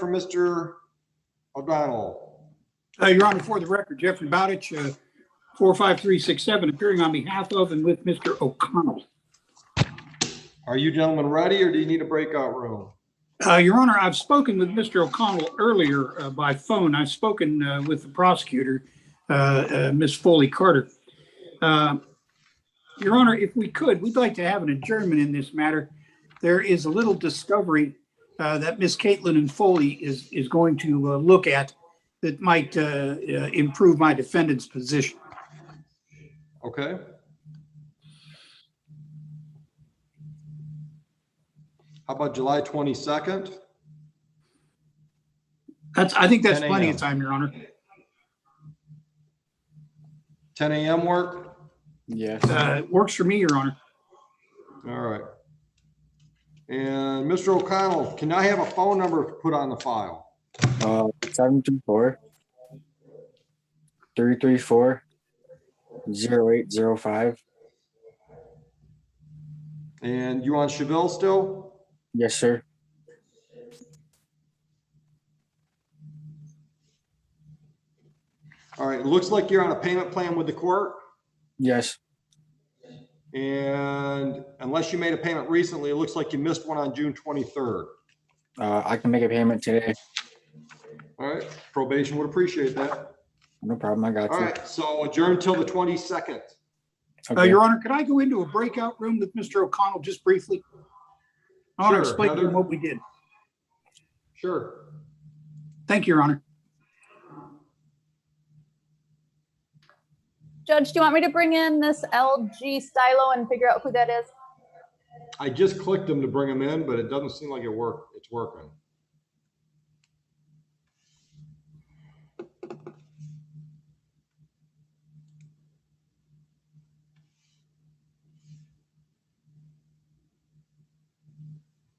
for Mr. O'Donnell? Your Honor, for the record, Jeffrey Bowditch, 45367, appearing on behalf of and with Mr. O'Connell. Are you gentlemen ready, or do you need a breakout room? Your Honor, I've spoken with Mr. O'Connell earlier by phone. I've spoken with the prosecutor, Ms. Foley Carter. Your Honor, if we could, we'd like to have an adjournment in this matter. There is a little discovery that Ms. Caitlin and Foley is going to look at that might improve my defendant's position. Okay. How about July 22nd? I think that's plenty of time, Your Honor. 10 a.m. work? Yes. It works for me, Your Honor. All right. And Mr. O'Connell, can I have a phone number put on the file? 724-334-0805. And you on Cheville still? Yes, sir. All right. It looks like you're on a payment plan with the court. Yes. And unless you made a payment recently, it looks like you missed one on June 23rd. I can make a payment today. All right. Probation would appreciate that. No problem. I got you. All right. So adjourn till the 22nd. Okay. Your Honor, could I go into a breakout room with Mr. O'Connell just briefly? I want to explain to him what we did. Sure. Thank you, Your Honor. Judge, do you want me to bring in this LG stylo and figure out who that is? I just clicked them to bring them in, but it doesn't seem like it's working.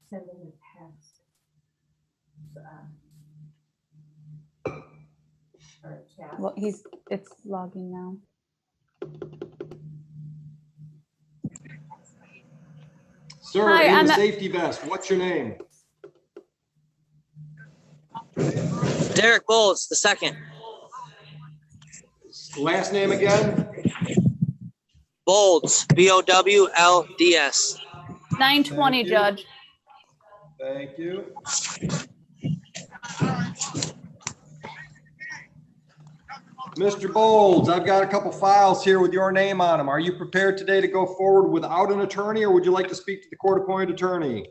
Sending a text. Or chat. Well, it's logging now. Sir, Hi, in I'm the a- safety vest, what's your name? Derek Bowles, the second. Last name again? Bolds, Bowlds. 920, Thank you. Judge. Thank you. Mr. Bowles, I've got a couple files here with your name on them. Are you prepared today to go forward without an attorney, or would you like to speak to the court-appointed attorney?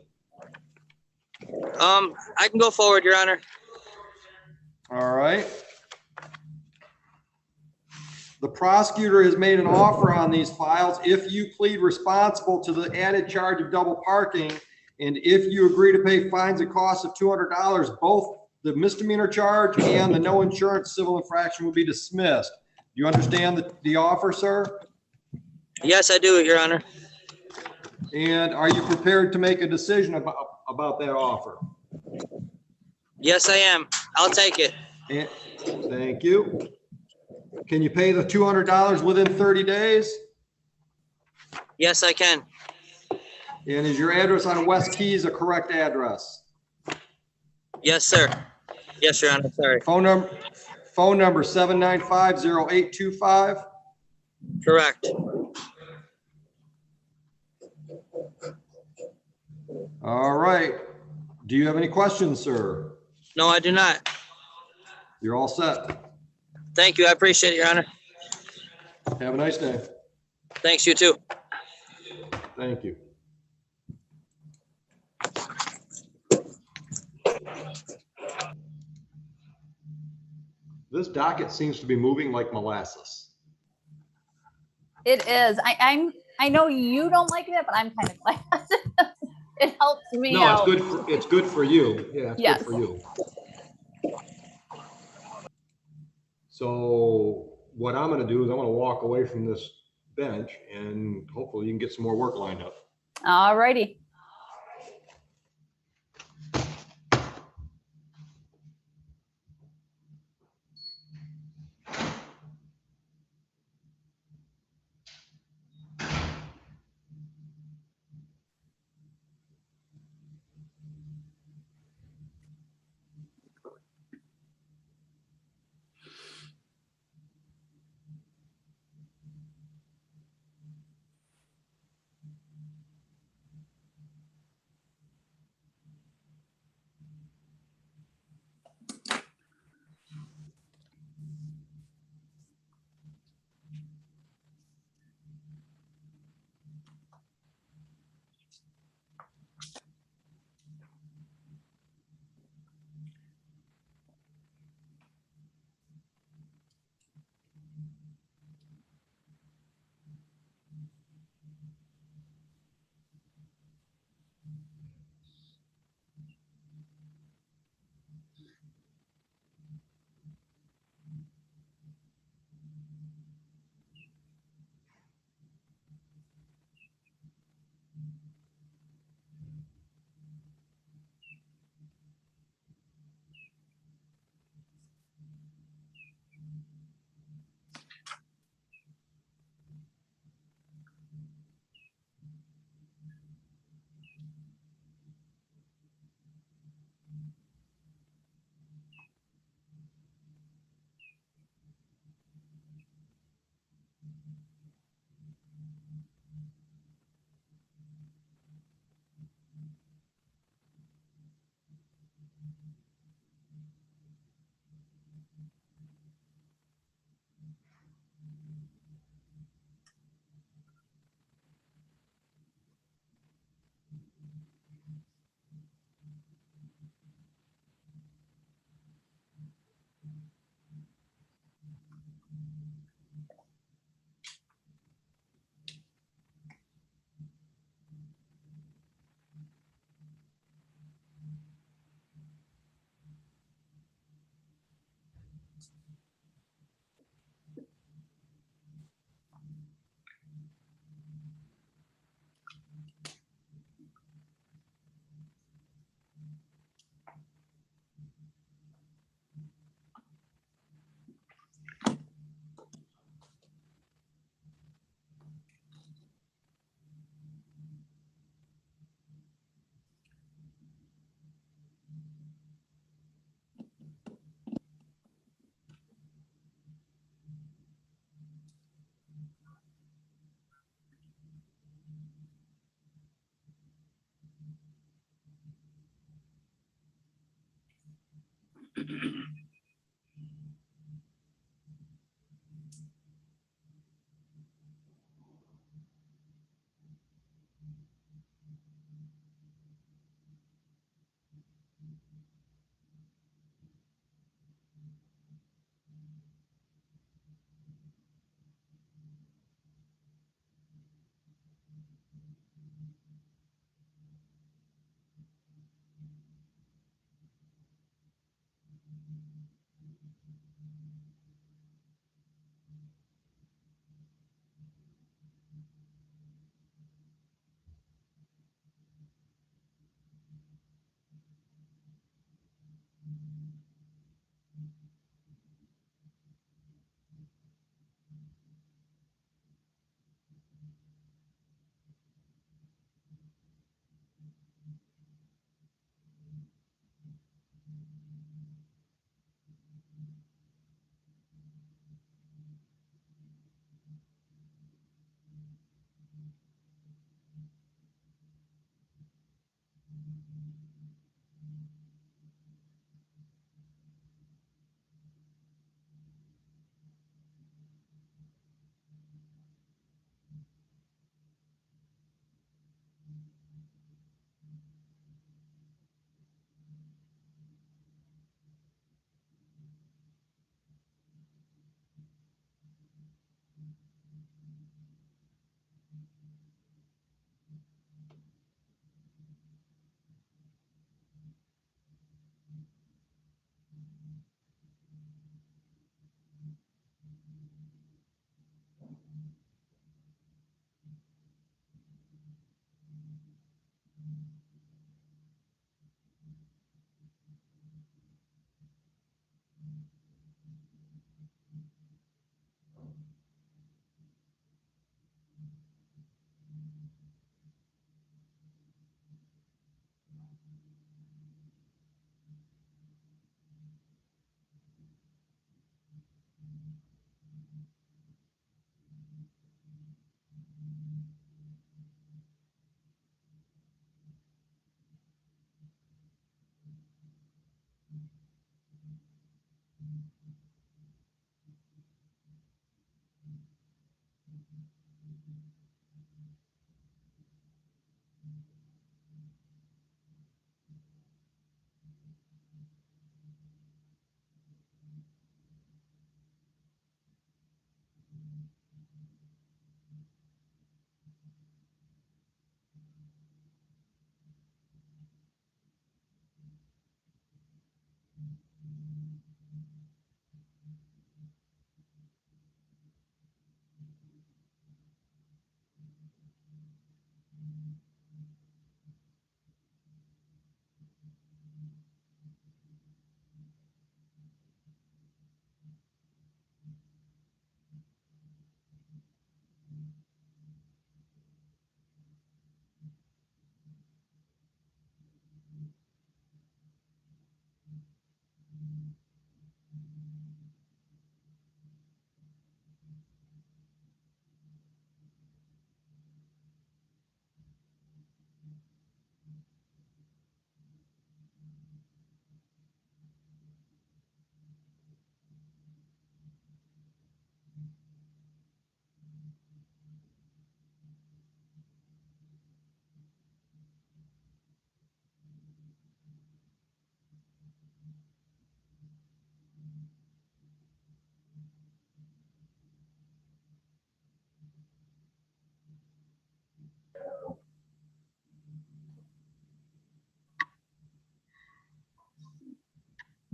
I can go forward, Your Honor. All right. The prosecutor has made an offer on these files if you plead responsible to the added charge of double parking, and if you agree to pay fines and costs of $200, both the misdemeanor charge and the no insurance civil infraction will be dismissed. Do you understand the offer, sir? Yes, I do, Your Honor. And are you prepared to make a decision about that offer? Yes, I am. I'll take it. And, thank you. Can you pay the $200 within 30 days? Yes, I can. And is your address on West Keys a correct address? Yes, sir. Yes, Your Honor. Sorry. Phone number 795-0825. Correct. All right. Do you have any questions, sir? No, I do not. You're all set. Thank you. I appreciate it, Your Honor. Have a nice day. Thanks, you too. Thank you. This docket seems to be moving like molasses. It is. I know you don't like it, but I'm kind of glad. It helps me No, out. it's good for you. Yeah, it's Yes. good for you. So what I'm going to do is I'm going to walk away from this bench and hopefully you can get some more work lined up. All righty.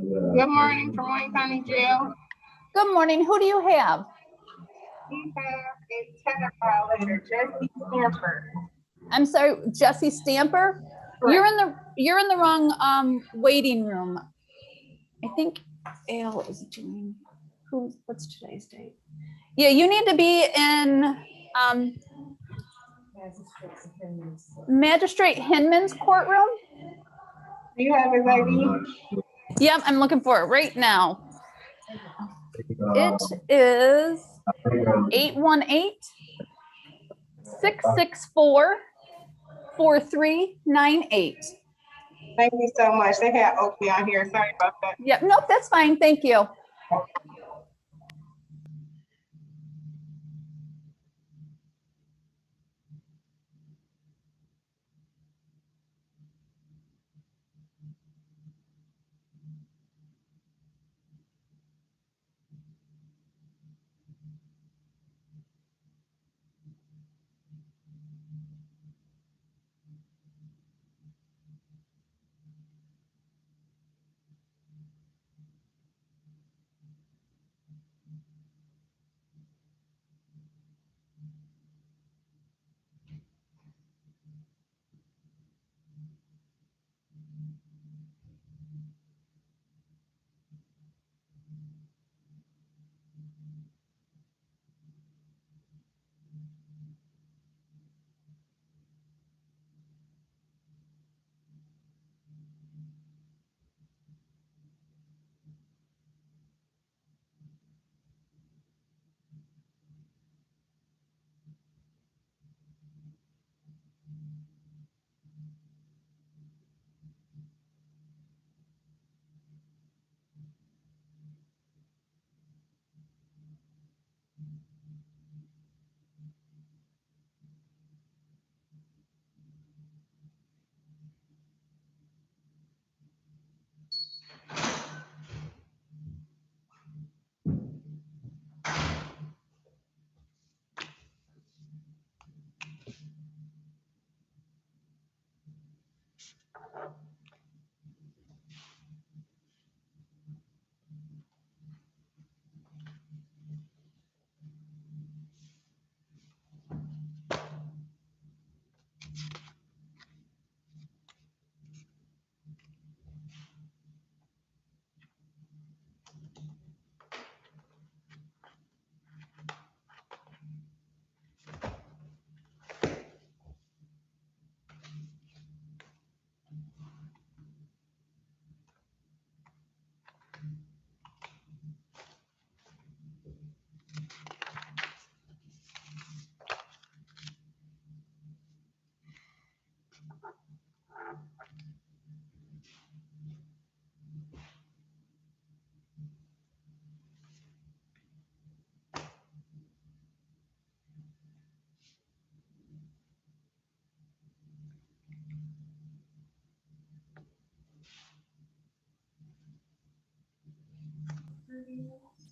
Good morning from Wayne County Jail. Good morning. Who do you have? We have a tenant violator, Jesse Stanford. I'm sorry, Jesse Stamper. You're in the wrong waiting room. I think Al is doing. What's today's date? Yeah, you need to be in Magistrate Hinman's courtroom. Do you have his ID? Yep, I'm looking for it right now. It is 818-664-4398. Thank you so much. They had Oakley on here. Sorry about that. Yep, nope, that's fine. Thank you.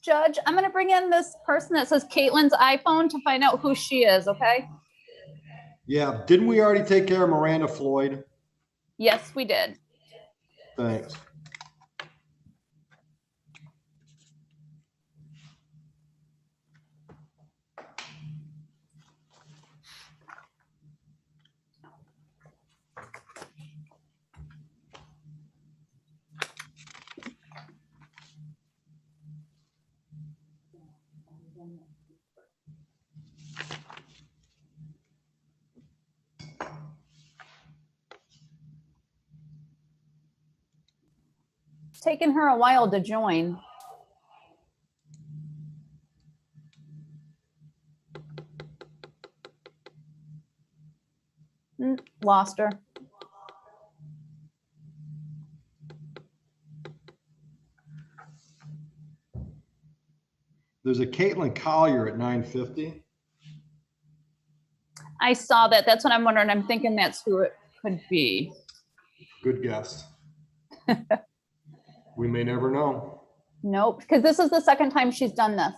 Judge, I'm going to bring in this person that says Caitlin's iPhone to find out who she is, okay? Yeah, didn't we already take care of Miranda Floyd? Yes, we did. Thanks. It's taken her a while to join. Lost her. There's a Caitlin Collier at 950. I saw that. That's what I'm wondering. I'm thinking that's who it could be. Good guess. We may never know. Nope, because this is the second time she's done this.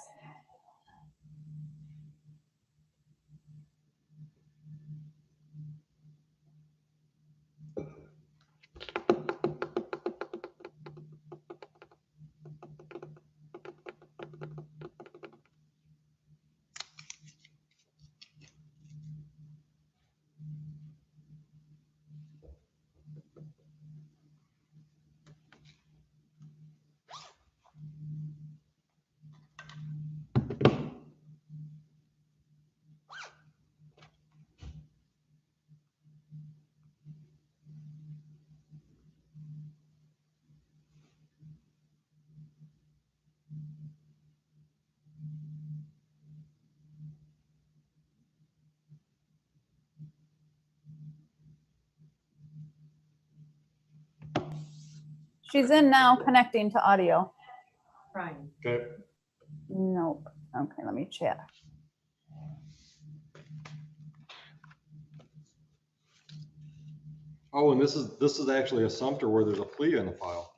She's in now, connecting to audio. Brian. Okay. Nope. Okay, let me chat. Oh, and this is actually a Sumter where there's a plea in the file.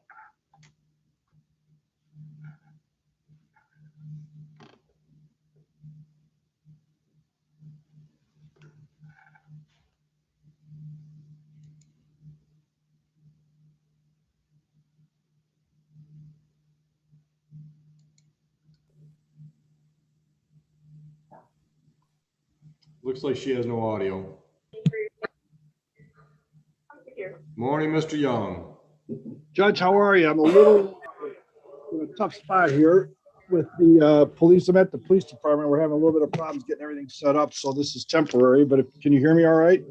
Looks like she has no audio. Morning, Mr. Young. Judge, how are you? I'm a little in a tough spot here with the police. I'm at the police department. We're having a little bit of problems getting everything set up, so this is temporary, but can you hear me all right?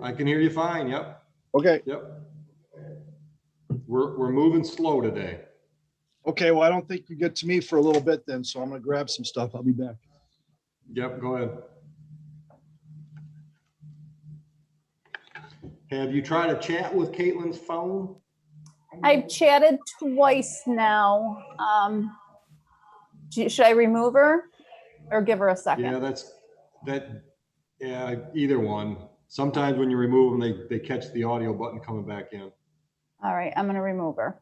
I can hear you fine. Yep. Okay. Yep. We're moving slow today. Okay, well, I don't think you get to me for a little bit then, so I'm gonna grab some stuff. I'll be back. Yep, go ahead. Have you tried to chat with Caitlin's phone? I've chatted twice now. Should I remove her or give her a second? Yeah, yeah, either one. Sometimes when you remove them, they catch the audio button coming back in. All right, I'm gonna remove her.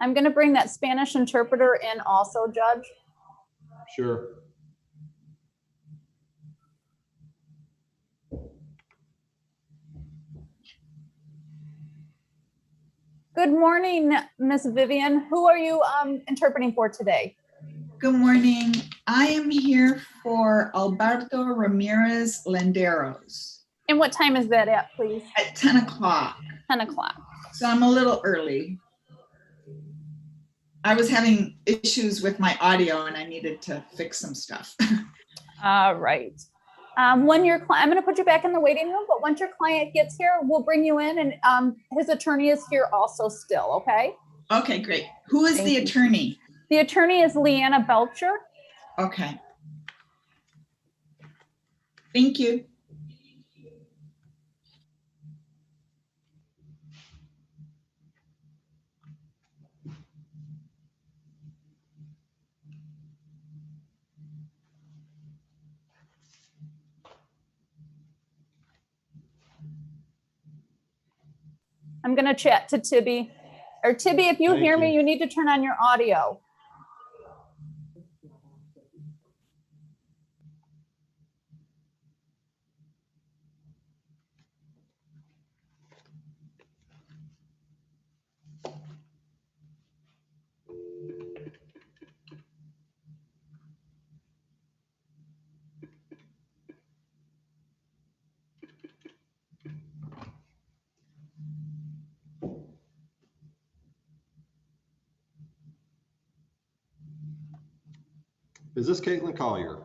I'm gonna bring that Spanish interpreter in also, Judge. Sure. Good morning, Miss Vivian. Who are you interpreting for today? Good morning. I am here for Alberto Ramirez Landeros And what time is that at, please? at 10 o'clock. 10 o'clock. So I'm a little early. I was having issues with my audio and I needed to fix some stuff. All right. When your client, I'm going to put you back in the waiting room, but once your client gets here, we'll bring you in, and his attorney is here also still, okay? Okay, great. Who is Thank the you. attorney? The attorney is Leanna Belcher. Okay. Thank you. I'm going to chat to Tibby. Or Tibby, if you Thank hear you. me, you need to turn on your audio. Is this Caitlin Collier?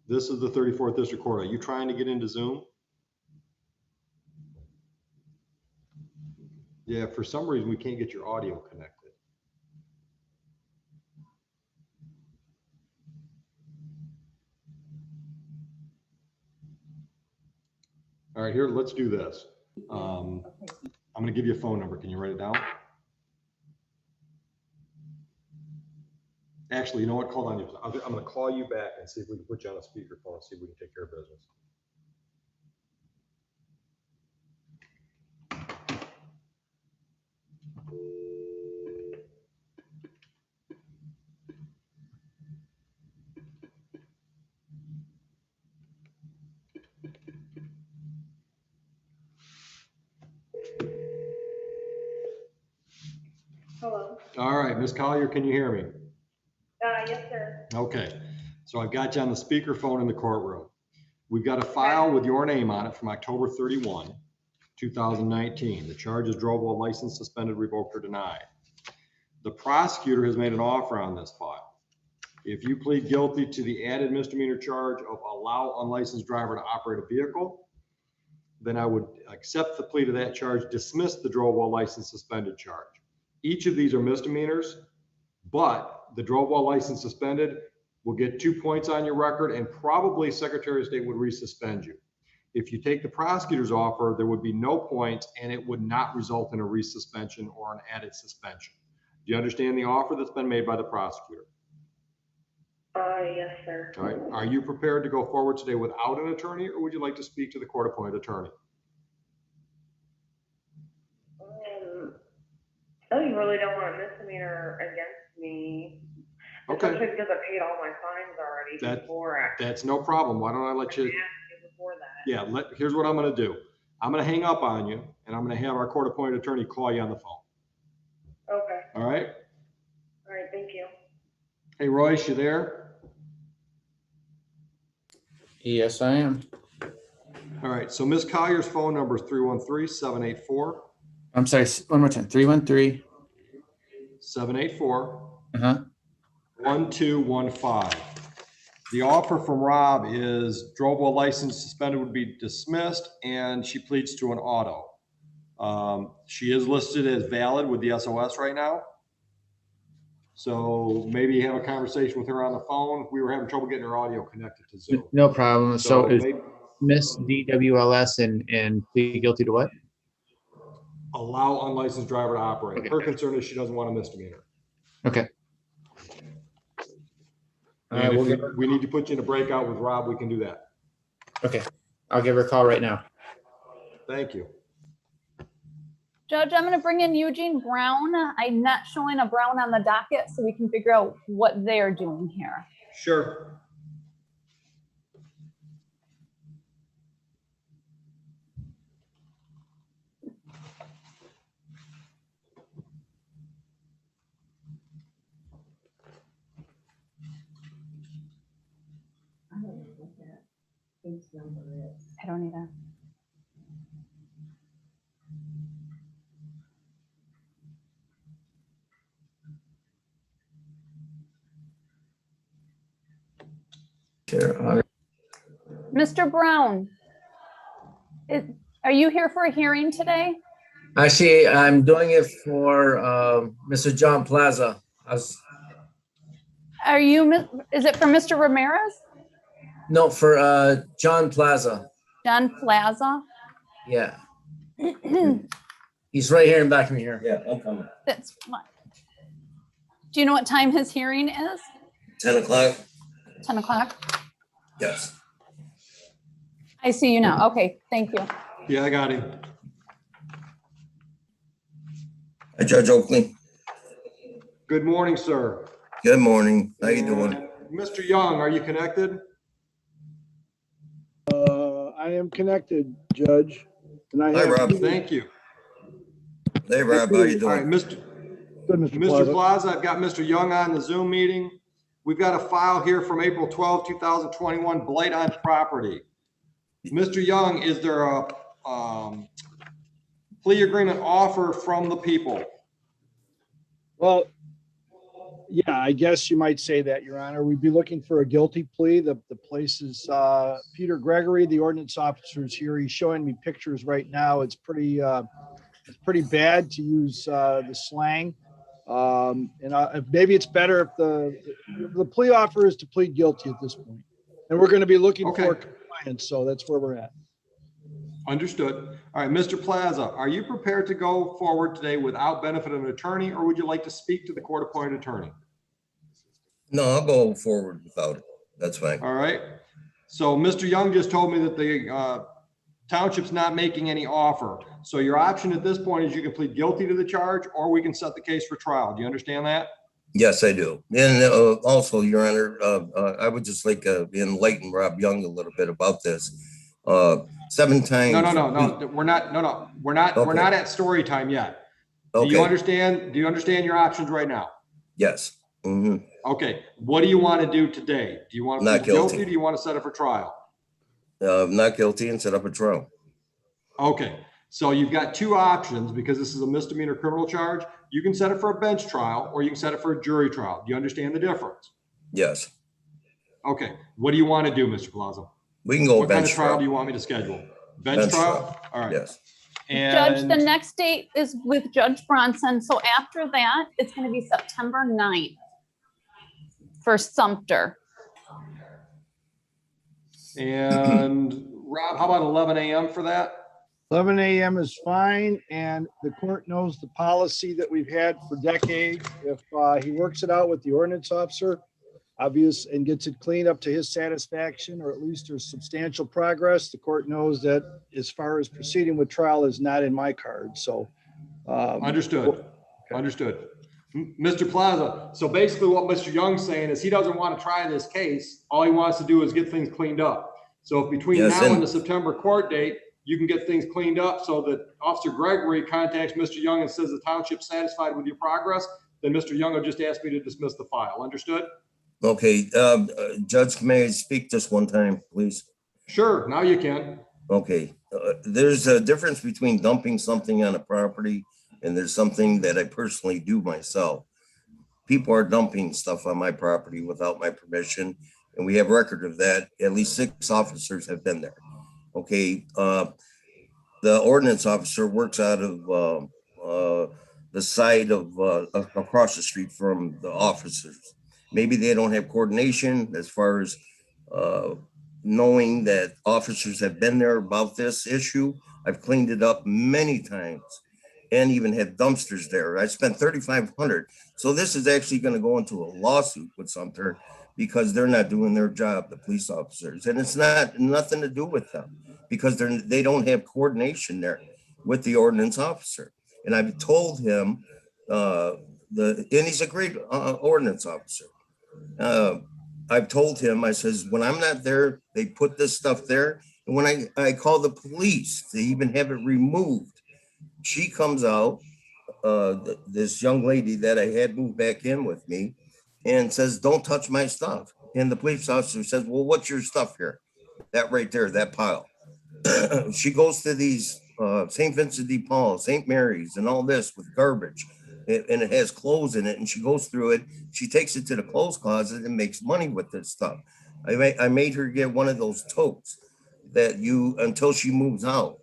This is the 34th District Court. Are you trying to get into Zoom? Yeah, for some reason, we can't get your audio connected. All right, here, let's do this. I'm going to give you a phone number. Can you write it down? Actually, you know what? Hold on. I'm going to call you back and see if we can put you on a speakerphone and see if we can take care of business. Hello. All right, Ms. Collier, can you hear me? Yes, sir. Okay, so I've got you on the speakerphone in the courtroom. We've got a file with your name on it from October 31, 2019. The charge is drove while license suspended, revoked, or denied. The prosecutor has made an offer on this file. If you plead guilty to the added misdemeanor charge of allow unlicensed driver to operate a vehicle, then I would accept the plea to that charge, dismiss the drove while license suspended charge. Each of these are misdemeanors, but the drove while license suspended will get 2 points on your record, and probably Secretary of State would resuspend you. If you take the prosecutor's offer, there would be no points and it would not result in a resuspension or an added suspension. Do you understand the offer that's been made by the prosecutor? Yes, sir. All right. Are you prepared to go forward today without an attorney, or would you like to speak to the court-appointed attorney? I really don't want a misdemeanor against me. Okay. Especially because I paid all my fines already before. That's no problem. Why don't I let you? Before that. Yeah. Here's what I'm going to do. I'm going to hang up on you, and I'm going to have our court-appointed attorney call you on the phone. Okay. All right. All right. Thank you. Hey, Royce, you there? Yes, I am. All right. So Ms. Collier's phone number is 313-784. I'm sorry, one more time. 313. 784. 1215. The offer from Rob is drove while license suspended would be dismissed, and she pleads to an auto. She is listed as valid with the SOS right now. So maybe have a conversation with her on the phone. We were having trouble getting her audio connected to Zoom. No problem. So is maybe Miss DWLS and plead guilty to what? allow unlicensed driver to operate. Okay. Her concern is she doesn't want a misdemeanor. Okay. All right, And we'll if give we need to put you in a breakout with Rob, we can do that. Okay. I'll give her a call right now. Thank you. Judge, I'm going to bring in Eugene Brown. I'm not showing a Brown on the docket, so we can figure out what they are doing here. Sure. I don't either. Mr. Brown, are you here for a hearing today? Actually, I'm doing it for Mr. John Plaza. Are you, is it for Mr. Ramirez? No, for John Plaza. John Plaza? Yeah. He's right here in back of me here. Yeah, I'm coming. That's fine. Do you know what time his hearing is? 10 o'clock? 10 o'clock? Yes. I see you now. Okay, thank you. Yeah, I got him. Hi, Judge Oakley. Good morning, sir. Good morning. How you doing? Mr. Young, are you connected? I am connected, Judge. And I Hi, have Rob. Thank you. Hey, Rob, how you All right, doing? Good, Mr. Mr. Plaza. Plaza, I've got Mr. Young on the Zoom meeting. We've got a file here from April 12, 2021, blight on property. Mr. Young, is there a plea agreement offer from the people? Well, yeah, I guess you might say that, Your Honor. We'd be looking for a guilty plea. The place is Peter Gregory, the ordinance officer, is here. He's showing me pictures right now. It's pretty bad, to use the slang. Maybe it's better if the plea offer is to plead guilty at this point. And we're going to be looking for compliance, so that's where we're at. Understood. All right, Mr. Plaza, are you prepared to go forward today without benefit of an attorney, or would you like to speak to the court-appointed attorney? No, I'll go forward without it. That's fine. All right. So Mr. Young just told me that the township's not making any offer. So your option at this point is you can plead guilty to the charge, or we can set the case for trial. Do you understand that? Yes, I do. And also, Your Honor, I would just like to enlighten Rob Young a little bit about this. 7 times. No. We're not. No. We're not. Okay. We're not at story time yet. Okay. Do you understand? Do you understand your options right now? Yes. Mm-hmm. Okay. What do you want to do today? Do you want to Not plead guilty? guilty. Or do you want to set it for trial? Not guilty and set up a trial. Okay, so you've got two options because this is a misdemeanor criminal charge. You can set it for a bench trial or you can set it for a jury trial. Do you understand the difference? Yes. Okay, what do you want to do, Mr. Plaza? We can go What kind bench of trial trial. do you want me to schedule? Bench trial? All right. Yes. Judge, the And next date is with Judge Bronson. So after that, it's going to be September 9th for Sumter. Rob, how about 11 a.m. for that? 11 a.m. is fine, and the court knows the policy that we've had for decades. If he works it out with the ordinance officer, obvious, and gets it cleaned up to his satisfaction, or at least there's substantial progress, the court knows that as far as proceeding with trial is not in my card, so. Understood. Understood. Mr. Plaza, so basically what Mr. Young's saying is he doesn't want to try this case. All he wants to do is get things cleaned up. So if between Yes, now and- and the September court date, you can get things cleaned up so that Officer Gregory contacts Mr. Young and says the township's satisfied with your progress, then Mr. Young will just ask me to dismiss the file. Understood? Okay, Judge, may I speak just one time, please? Sure, now you can. Okay, there's a difference between dumping something on a property and there's something that I personally do myself. People are dumping stuff on my property without my permission, and we have record of that. At least 6 officers have been there. Okay, the ordinance officer works out of the side of across the street from the officers. Maybe they don't have coordination as far as knowing that officers have been there about this issue. I've cleaned it up many times and even had dumpsters there. I spent $3,500. So this is actually going to go into a lawsuit with Sumter because they're not doing their job, the police officers. And it's nothing to do with them because they don't have coordination there with the ordinance officer. And I've told him, and he's a great ordinance officer. I've told him, I says, when I'm not there, they put this stuff there. And when I call the police, they even have it removed. She comes out, this young lady that I had moved back in with me, and says, don't touch my stuff. And the police officer says, well, what's your stuff here? That right there, that pile. She goes to these St. Vincent de Paul, St. Mary's, and all this with garbage. And it has clothes in it, and she goes through it. She takes it to the clothes closet and makes money with this stuff. I made her get one of those totes that until she moves out,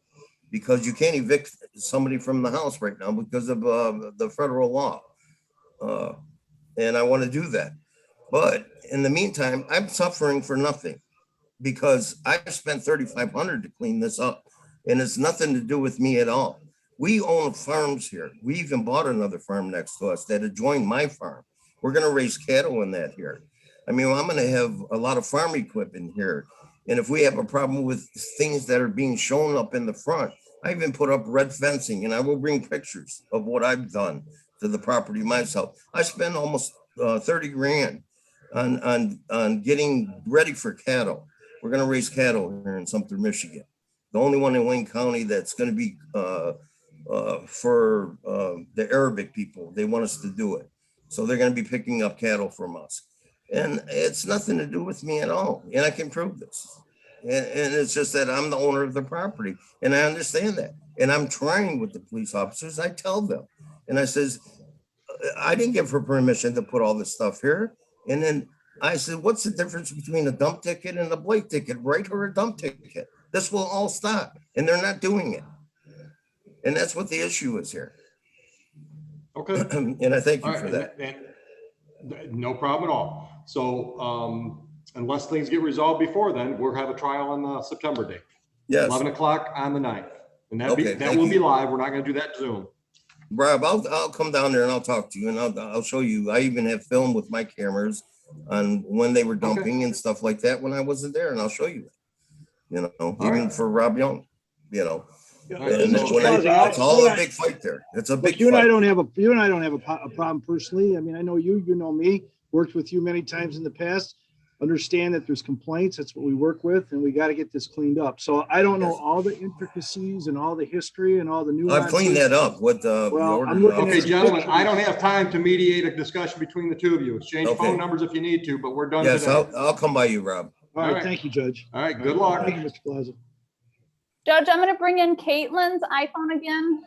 because you can't evict somebody from the house right now because of the federal law. And I want to do that. But in the meantime, I'm suffering for nothing because I spent $3,500 to clean this up, and it's nothing to do with me at all. We own farms here. We even bought another farm next to us that adjoined my farm. We're going to raise cattle in that here. I mean, I'm going to have a lot of farm equipment here. And if we have a problem with things that are being shown up in the front, I even put up red fencing, and I will bring pictures of what I've done to the property myself. I spent almost 30 grand on getting ready for cattle. We're going to raise cattle here in Sumter, Michigan. The only one in Wayne County that's going to be for the Arabic people. They want us to do it. So they're going to be picking up cattle from us. And it's nothing to do with me at all. And I can prove this. And it's just that I'm the owner of the property. And I understand that. And I'm trying with the police officers. I tell them. And I says, I didn't give her permission to put all this stuff here. And then I said, what's the difference between a dump ticket and a blight ticket? Write her a dump ticket. This will all stop. And they're not doing it. And that's what the issue is here. Okay. And I thank you for that. No problem at all. So unless things get resolved before then, we'll have a trial on the September date. Yes. 11 o'clock on the 9th. And that Okay, will be live. We're not going to do that Zoom. Rob, I'll come down there and I'll talk to you and I'll show you. I even have film with my cameras on when they were dumping and stuff like that when I wasn't there, and I'll show you. You know, even for Rob Young, you know. And it's all a big fight there. It's a big fight. You and I don't have a problem personally. I mean, I know you know me, worked with you many times in the past. Understand that there's complaints. That's what we work with, and we got to get this cleaned up. So I don't know all the intricacies and all the history and all the nuances. I've cleaned that up with the order. Okay, gentlemen, I don't have time to mediate a discussion between the two of you. Exchange phone numbers if you need to, but we're done Yes, today. I'll come by you, Rob. All All right, right. thank you, Judge. All right, good luck. Thank you, Mr. Plaza. Judge, I'm gonna bring in Caitlin's iPhone again.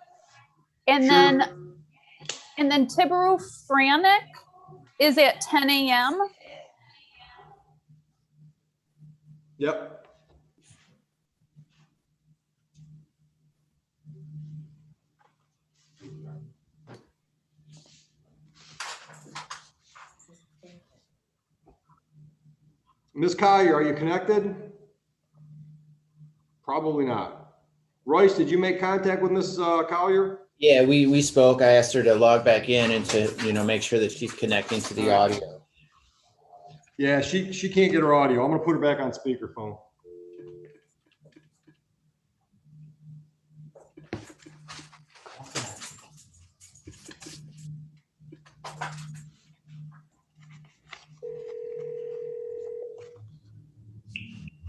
And Sure. then Tibaru Franick is at 10 a.m. Yep. Ms. Collier, are you connected? Probably not. Royce, did you make contact with Ms. Collier? Yeah, we spoke. I asked her to log back in and to, make sure that she's connecting to the audio. Yeah, she can't get her audio. I'm gonna put her back on speakerphone.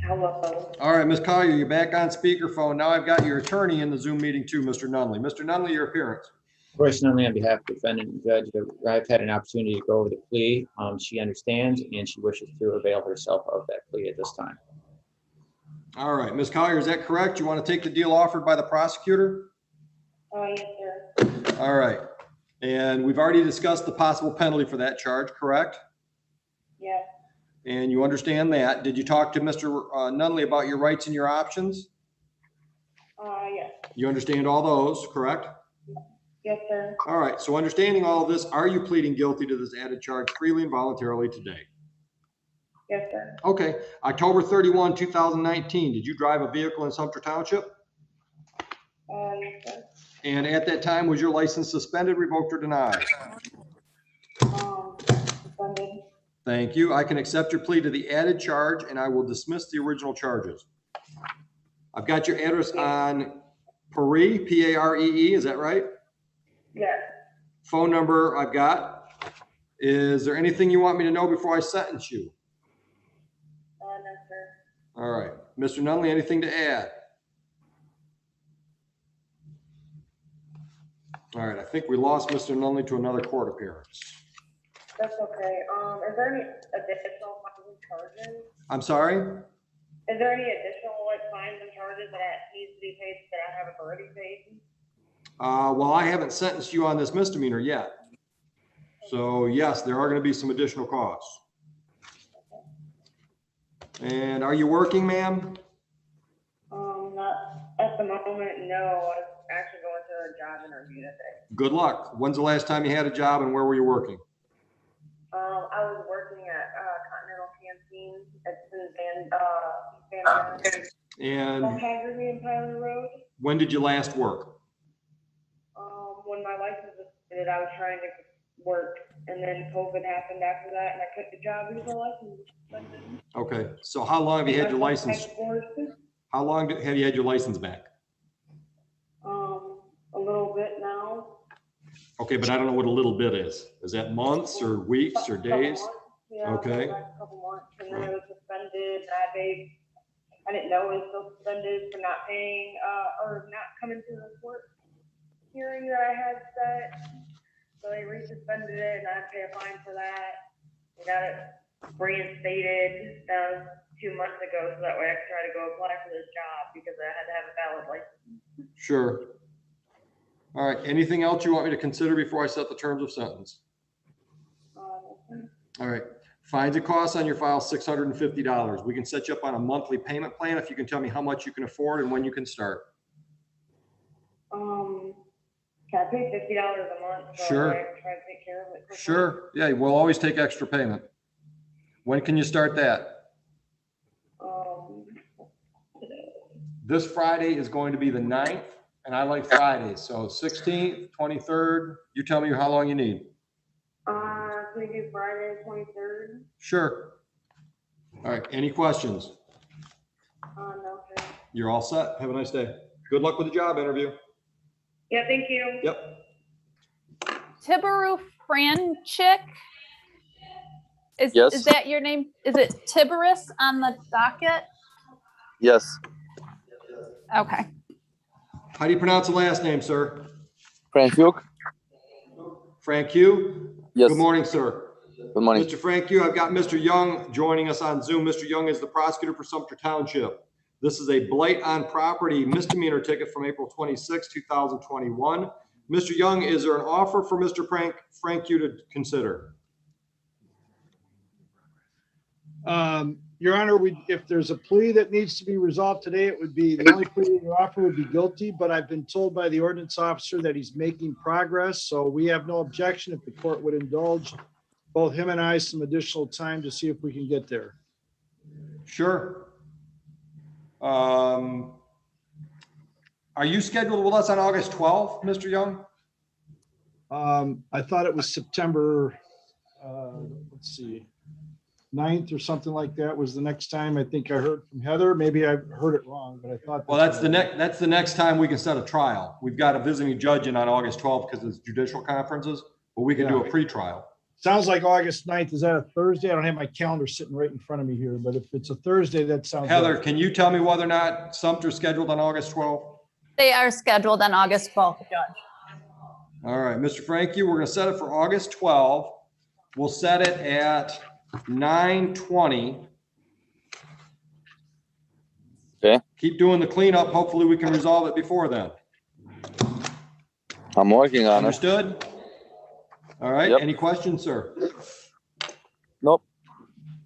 Hello. All right, Ms. Collier, you're back on speakerphone. Now I've got your attorney in the Zoom meeting too, Mr. Nunley. Mr. Nunley, your appearance. Royce Nunley, on behalf of the defendant and judge, I've had an opportunity to go over the plea. She understands and she wishes to avail herself of that plea at this time. All right, Ms. Collier, is that correct? You want to take the deal offered by the prosecutor? Yes, sir. All right. And we've already discussed the possible penalty for that charge, correct? Yes. And you understand that. Did you talk to Mr. Nunley about your rights and your options? Yes. You understand all those, correct? Yes, sir. All right. So understanding all of this, are you pleading guilty to this added charge freely and voluntarily today? Yes, sir. Okay. October 31, 2019, did you drive a vehicle in Sumter Township? Yes, sir. And at that time, was your license suspended, revoked, or denied? Suspended. Thank you. I can accept your plea to the added charge and I will dismiss the original charges. I've got your address on Paree, P-A-R-E-E, is that right? Yes. Phone number I've got. Is there anything you want me to know before I sentence you? No, sir. All right. Mr. Nunley, anything to add? All right. I think we lost Mr. Nunley to another court appearance. That's okay. Is there any additional fines and charges? I'm sorry? Is there any additional fines and charges that needs to be paid that I haven't already paid? Well, I haven't sentenced you on this misdemeanor yet. So yes, there are going to be some additional costs. And are you working, ma'am? Not at the moment, no. I was actually going to a job interview today. Good luck. When's the last time you had a job and where were you working? I was working at Continental Canteen at And Hagerty and Tyler Road. when did you last work? When my license was suspended, I was trying to work, and then COVID happened after that, and I quit the job because the license was suspended. Okay, so how long have you had your license? How long have you had your license back? A little bit now. Okay, but I don't know what a little bit is. Is that months or weeks or days? Yeah, Okay. a couple months, and then it was suspended. I didn't know it was still suspended for not paying, or not coming to the court hearing that I had set. So they resuspended it, and I had to pay a fine for that. I got it reinstated 2 months ago, so that way I could try to go apply for this job because I had to have a valid license. Sure. All right, anything else you want me to consider before I set the terms of sentence? All right, fines and costs on your file, $650. We can set you up on a monthly payment plan if you can tell me how much you can afford and when you can start. Can I pay $50 a month? So Sure. I can try to take care of it quickly? Sure, yeah, we'll always take extra payment. When can you start that? This Friday is going to be the 9th, and I like Fridays, so 16th, 23rd, you tell me how long you need. Can we do Friday, 23rd? Sure. All right, any questions? No, sir. You're all set. Have a nice day. Good luck with the job interview. Yeah, thank you. Yep. Tibaru Franchik. Yes. Is that your name? Is it Tiburus on the docket? Yes. Okay. How do you pronounce the last name, sir? Frank Hugh? Frank Hugh? Yes. Good morning, sir. Good morning. Mr. Frank, I've got Mr. Young joining us on Zoom. Mr. Young is the prosecutor for Sumter Township. This is a blight on property misdemeanor ticket from April 26, 2021. Mr. Young, is there an offer for Mr. Frank to consider? Your Honor, if there's a plea that needs to be resolved today, it would be, the only plea you offer would be guilty, but I've been told by the ordinance officer that he's making progress, so we have no objection if the court would indulge both him and I some additional time to see if we can get there. Sure. Are you scheduled with us on August 12th, Mr. Young? I thought it was September, let's see, 9th or something like that was the next time. I think I heard from Heather. Maybe I heard it wrong, but I thought. Well, that's the next time we can set a trial. We've got a visiting judge in on August 12th because it's judicial conferences, but we can do a pre-trial. Sounds like August 9th. Is that a Thursday? I don't have my calendar sitting right in front of me here, but if it's a Thursday, that sounds. Heather, good. can you tell me whether or not Sumter's scheduled on August 12th? They are scheduled on August 12th, Judge. All right, Mr. Frankie, we're going to set it for August 12th. We'll set it at 9:20. Okay. Keep doing the cleanup. Hopefully we can resolve it before then. I'm working on it. Understood? All right. Yep. Any questions, sir? Nope.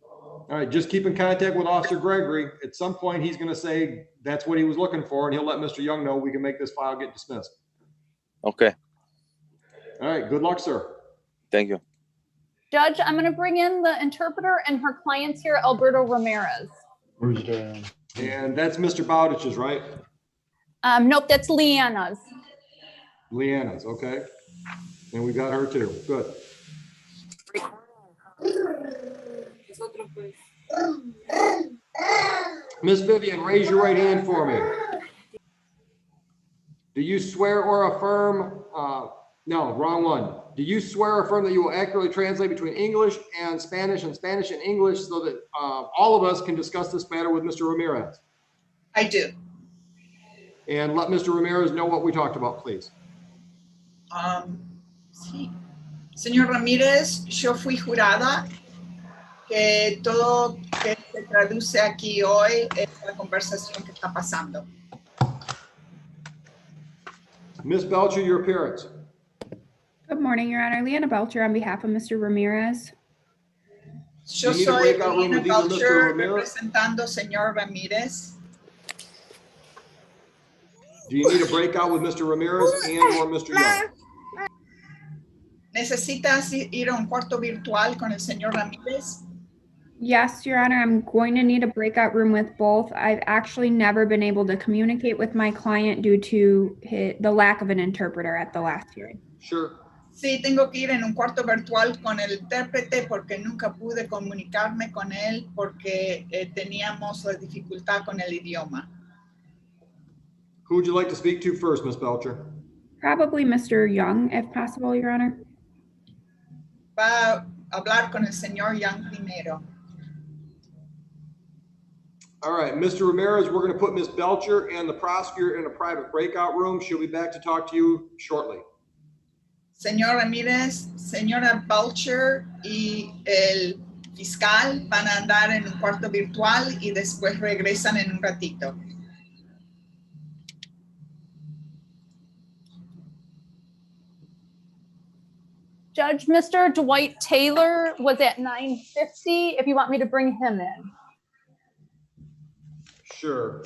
All right. Just keep in contact with Officer Gregory. At some point, he's going to say that's what he was looking for, and he'll let Mr. Young know we can make this file get dismissed. Okay. All right. Good luck, sir. Thank you. Judge, I'm going to bring in the interpreter and her clients here, Alberto Ramirez. Where's the? And that's Mr. Bowdich's, right? Nope, that's Leanna's. Leanna's, okay. And we got her too. Good. Miss Vivian, raise your right hand for me. Do you swear or affirm, no, wrong one. Do you swear or affirm that you will accurately translate between English and Spanish and English so that all of us can discuss this matter with Mr. Ramirez? I do. And let Mr. Ramirez know what we talked about, please. Sí. Señor Ramírez, yo fui jurada que todo que se traduce aquí hoy es la conversación que está pasando. Miss Belcher, your appearance. Good morning, Your Honor. Leanna Belcher on behalf of Mr. Ramirez. Yo You need a soy breakout room Leanna with either Mr. Belcher Ramirez? representando señor Ramírez. Do you need a breakout with Mr. Ramirez and or Mr. Young? ¿Necesitas ir a un cuarto virtual con el señor Ramírez? Yes, Your Honor, I'm going to need a breakout room with both. I've actually never been able to communicate with my client due to the lack of an interpreter at the last hearing. Sure. Sí, tengo que ir en un cuarto virtual con el intérprete porque nunca pude comunicarme con él porque teníamos la dificultad con el idioma. Who would you like to speak to first, Miss Belcher? Probably Mr. Young, if possible, Your Honor. Va a hablar con el señor Young primero. All right, Mr. Ramirez, we're going to put Miss Belcher and the prosecutor in a private breakout room. She'll be back to talk to you shortly. Señor Ramírez, señora Belcher y el fiscal van a andar en un cuarto virtual y después regresan en un ratito. Judge, Mr. Dwight Taylor was at 9:50, if you want me to bring him in. Sure.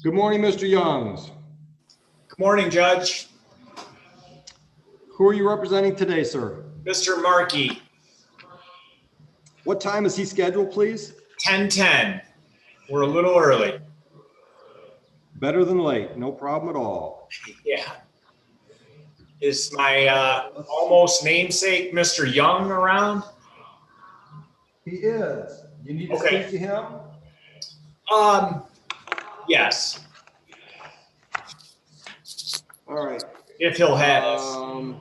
Good morning, Mr. Youngs. Good morning, Judge. Who are you representing today, sir? Mr. Markey, What time is he scheduled, please? 10:10. We're a little early. Better than late, no problem at all. Yeah. Is my almost namesake, Mr. Young, around? He is. You need to Okay. speak to him? Yes, All right. if he'll have us.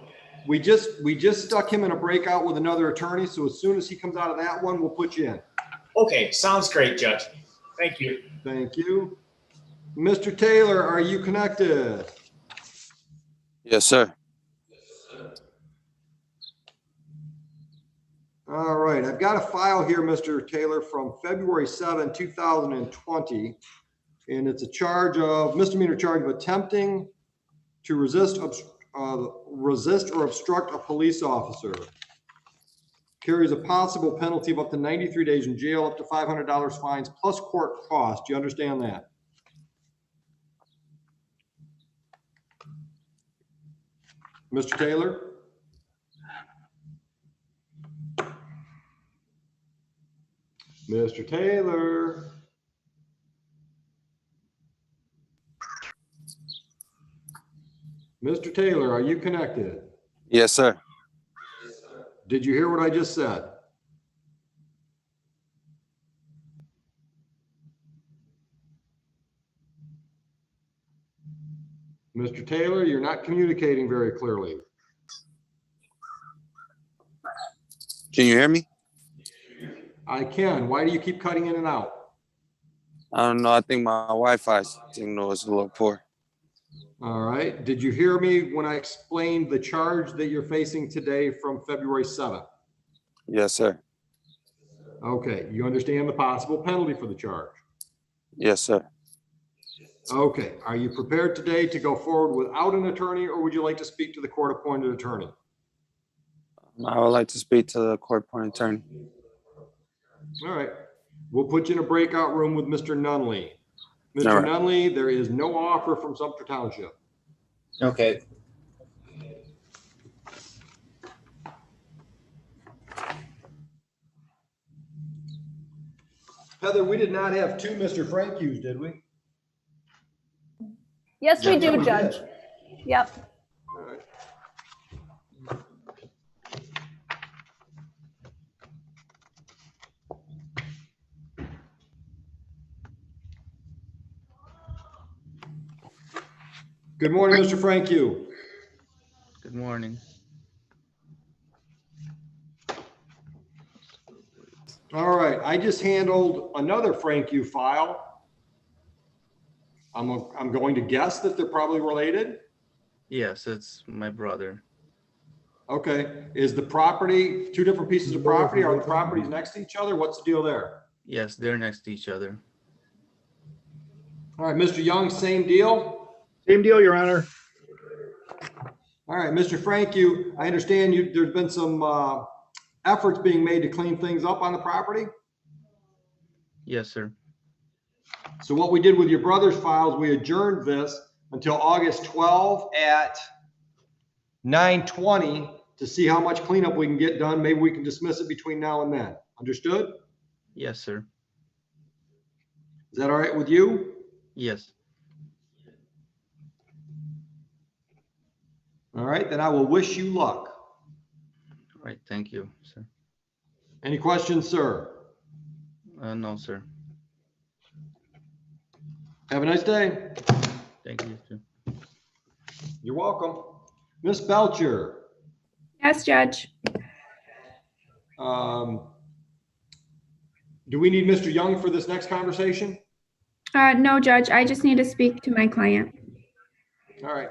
We just stuck him in a breakout with another attorney, so as soon as he comes out of that one, we'll put you in. Okay, sounds great, Judge. Thank you. Thank you. Mr. Taylor, are you connected? Yes, sir. All right, I've got a file here, Mr. Taylor, from February 7, 2020, and it's a charge of misdemeanor charge of attempting to resist or obstruct a police officer. Carries a possible penalty of up to 93 days in jail, up to $500 fines, plus court costs. Do you understand that? Mr. Taylor? Mr. Taylor? Mr. Taylor, are you connected? Yes, sir. Did you hear what I just said? Mr. Taylor, you're not communicating very clearly. Can you hear me? I can. Why do you keep cutting in and out? I don't know. I think my Wi-Fi signal is a little poor. All right. Did you hear me when I explained the charge that you're facing today from February 7th? Yes, sir. Okay. You understand the possible penalty for the charge? Yes, sir. Okay. Are you prepared today to go forward without an attorney, or would you like to speak to the court-appointed attorney? I would like to speak to the court-appointed attorney. All right. We'll put you in a breakout room with Mr. Nunley. Mr. All right. Nunley, there is no offer from Sumter Township. Okay. Heather, we did not have two Mr. Frankus, did we? Yes, we Yeah, do, we Judge. did. Yep. All right. Good morning, Mr. Franku. Good morning. All right, I just handled another Franku file. I'm going to guess that they're probably related. Yes, it's my brother. Okay, is the property, two different pieces of property? Are the properties next to each other? What's the deal there? Yes, they're next to each other. All right, Mr. Young, same deal? Same deal, Your Honor. All right, Mr. Franku, I understand there's been some efforts being made to clean things up on the property. Yes, sir. So what we did with your brother's files, we adjourned this until August 12 at 9:20 to see how much cleanup we can get done. Maybe we can dismiss it between now and then. Understood? Yes, sir. Is that all right with you? Yes. All right, then I will wish you luck. All right. Thank you, sir. Any questions, sir? No, sir. Have a nice day. Thank you, too. You're welcome. Miss Belcher. Yes, Judge. Do we need Mr. Young for this next conversation? No, Judge. I just need to speak to my client. All right.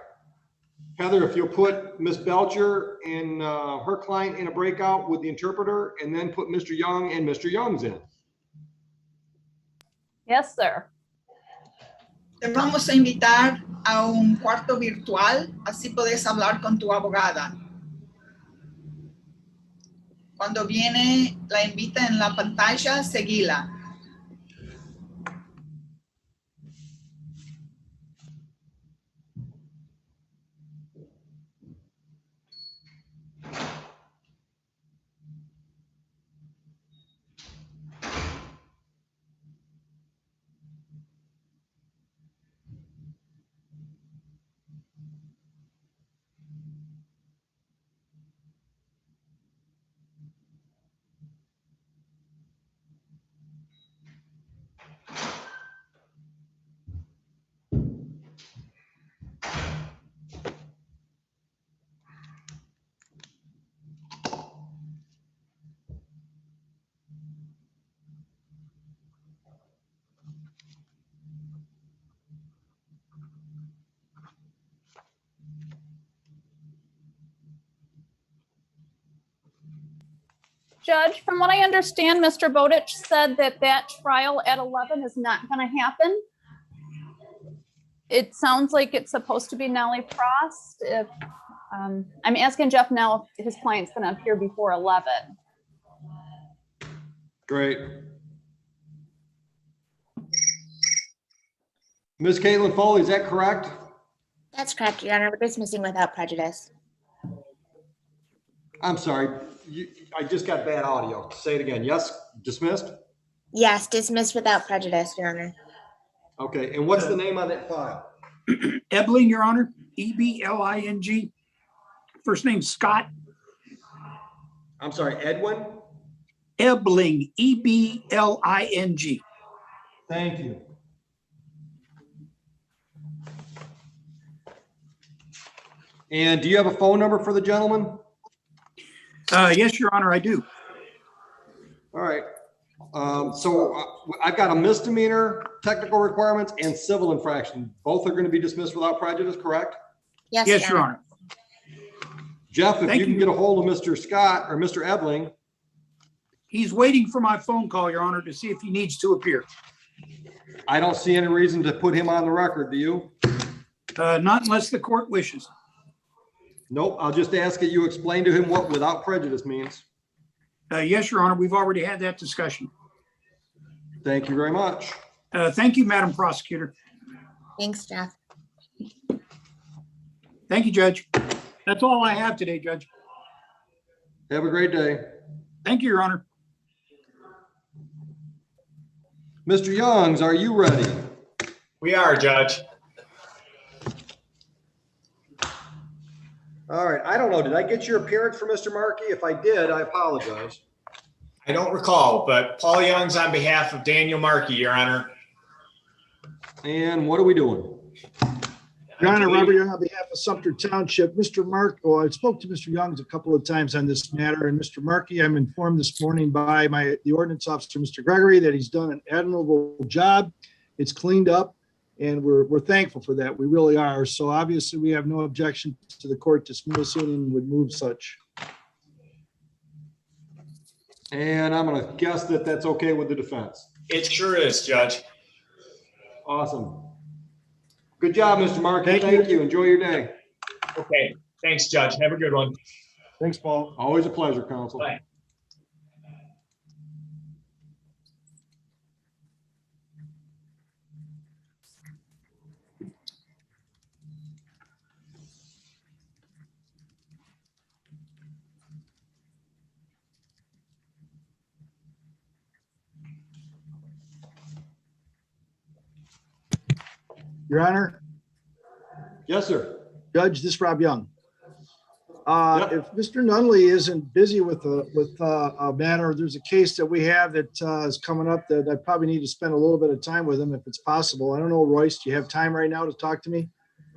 Heather, if you'll put Miss Belcher and her client in a breakout with the interpreter, and then put Mr. Young and Mr. Young's in. Yes, sir. Te vamos a invitar a un cuarto virtual, así puedes hablar con tu abogada. Cuando viene, la invita en la pantalla, seguila. Judge, from what I understand, Mr. Bowditch said that that trial at 11 is not going to happen. It sounds like it's supposed to be Nellie Frost. If I'm asking Jeff now if his client's going to appear before 11. Great. Ms. Caitlin Foley, is that correct? That's correct, Your Honor. We're dismissing without prejudice. I'm sorry. I just got bad audio. Say it again. Yes, dismissed? Yes, dismissed without prejudice, Your Honor. Okay, and what's the name on that file? Ebling, Your Honor, E-B-L-I-N-G. First name Scott. I'm sorry, Edwin? Ebling, E-B-L-I-N-G. Thank you. And do you have a phone number for the gentleman? Yes, Your Honor, I do. All right. I've got a misdemeanor, technical requirements, and civil infraction. Both are going to be dismissed without prejudice, correct? Yes, Your Honor. Jeff, if Thank you can you. get a hold of Mr. Scott or Mr. Ebling. He's waiting for my phone call, Your Honor, to see if he needs to appear. I don't see any reason to put him on the record, do you? Not unless the court wishes. Nope, I'll just ask that you explain to him what without prejudice means. Yes, Your Honor, we've already had that discussion. Thank you very much. Thank you, Madam Prosecutor. Thanks, Jeff. Thank you, Judge. That's all I have today, Judge. Have a great day. Thank you, Your Honor. Mr. Youngs, are you ready? We are, Judge. All right, I don't know. Did I get your appearance for Mr. Markey? If I did, I apologize. I don't recall, but Paul Young's on behalf of Daniel Markey, Your Honor. And what are we doing? Your Honor, Robert Young on behalf of Sumter Township, Mr. Mark, I spoke to Mr. Youngs a couple of times on this matter, and Mr. Markey, I'm informed this morning by the ordinance officer, Mr. Gregory, that he's done an admirable job. It's cleaned up, and we're thankful for that. We really are. So obviously, we have no objection to the court dismissing and would move such. And I'm going to guess that that's okay with the defense. It sure is, Judge. Awesome. Good job, Mr. Markey. Thank you. Enjoy your day. Okay. Thanks, Judge. Have a good one. Thanks, Paul. Always a pleasure, counsel. Bye. Your Honor, Yes, sir. Judge, this is Rob Young. Yep. If Mr. Nunley isn't busy with a matter, there's a case that we have that is coming up that I probably need to spend a little bit of time with him if it's possible. I don't know, Royce, do you have time right now to talk to me?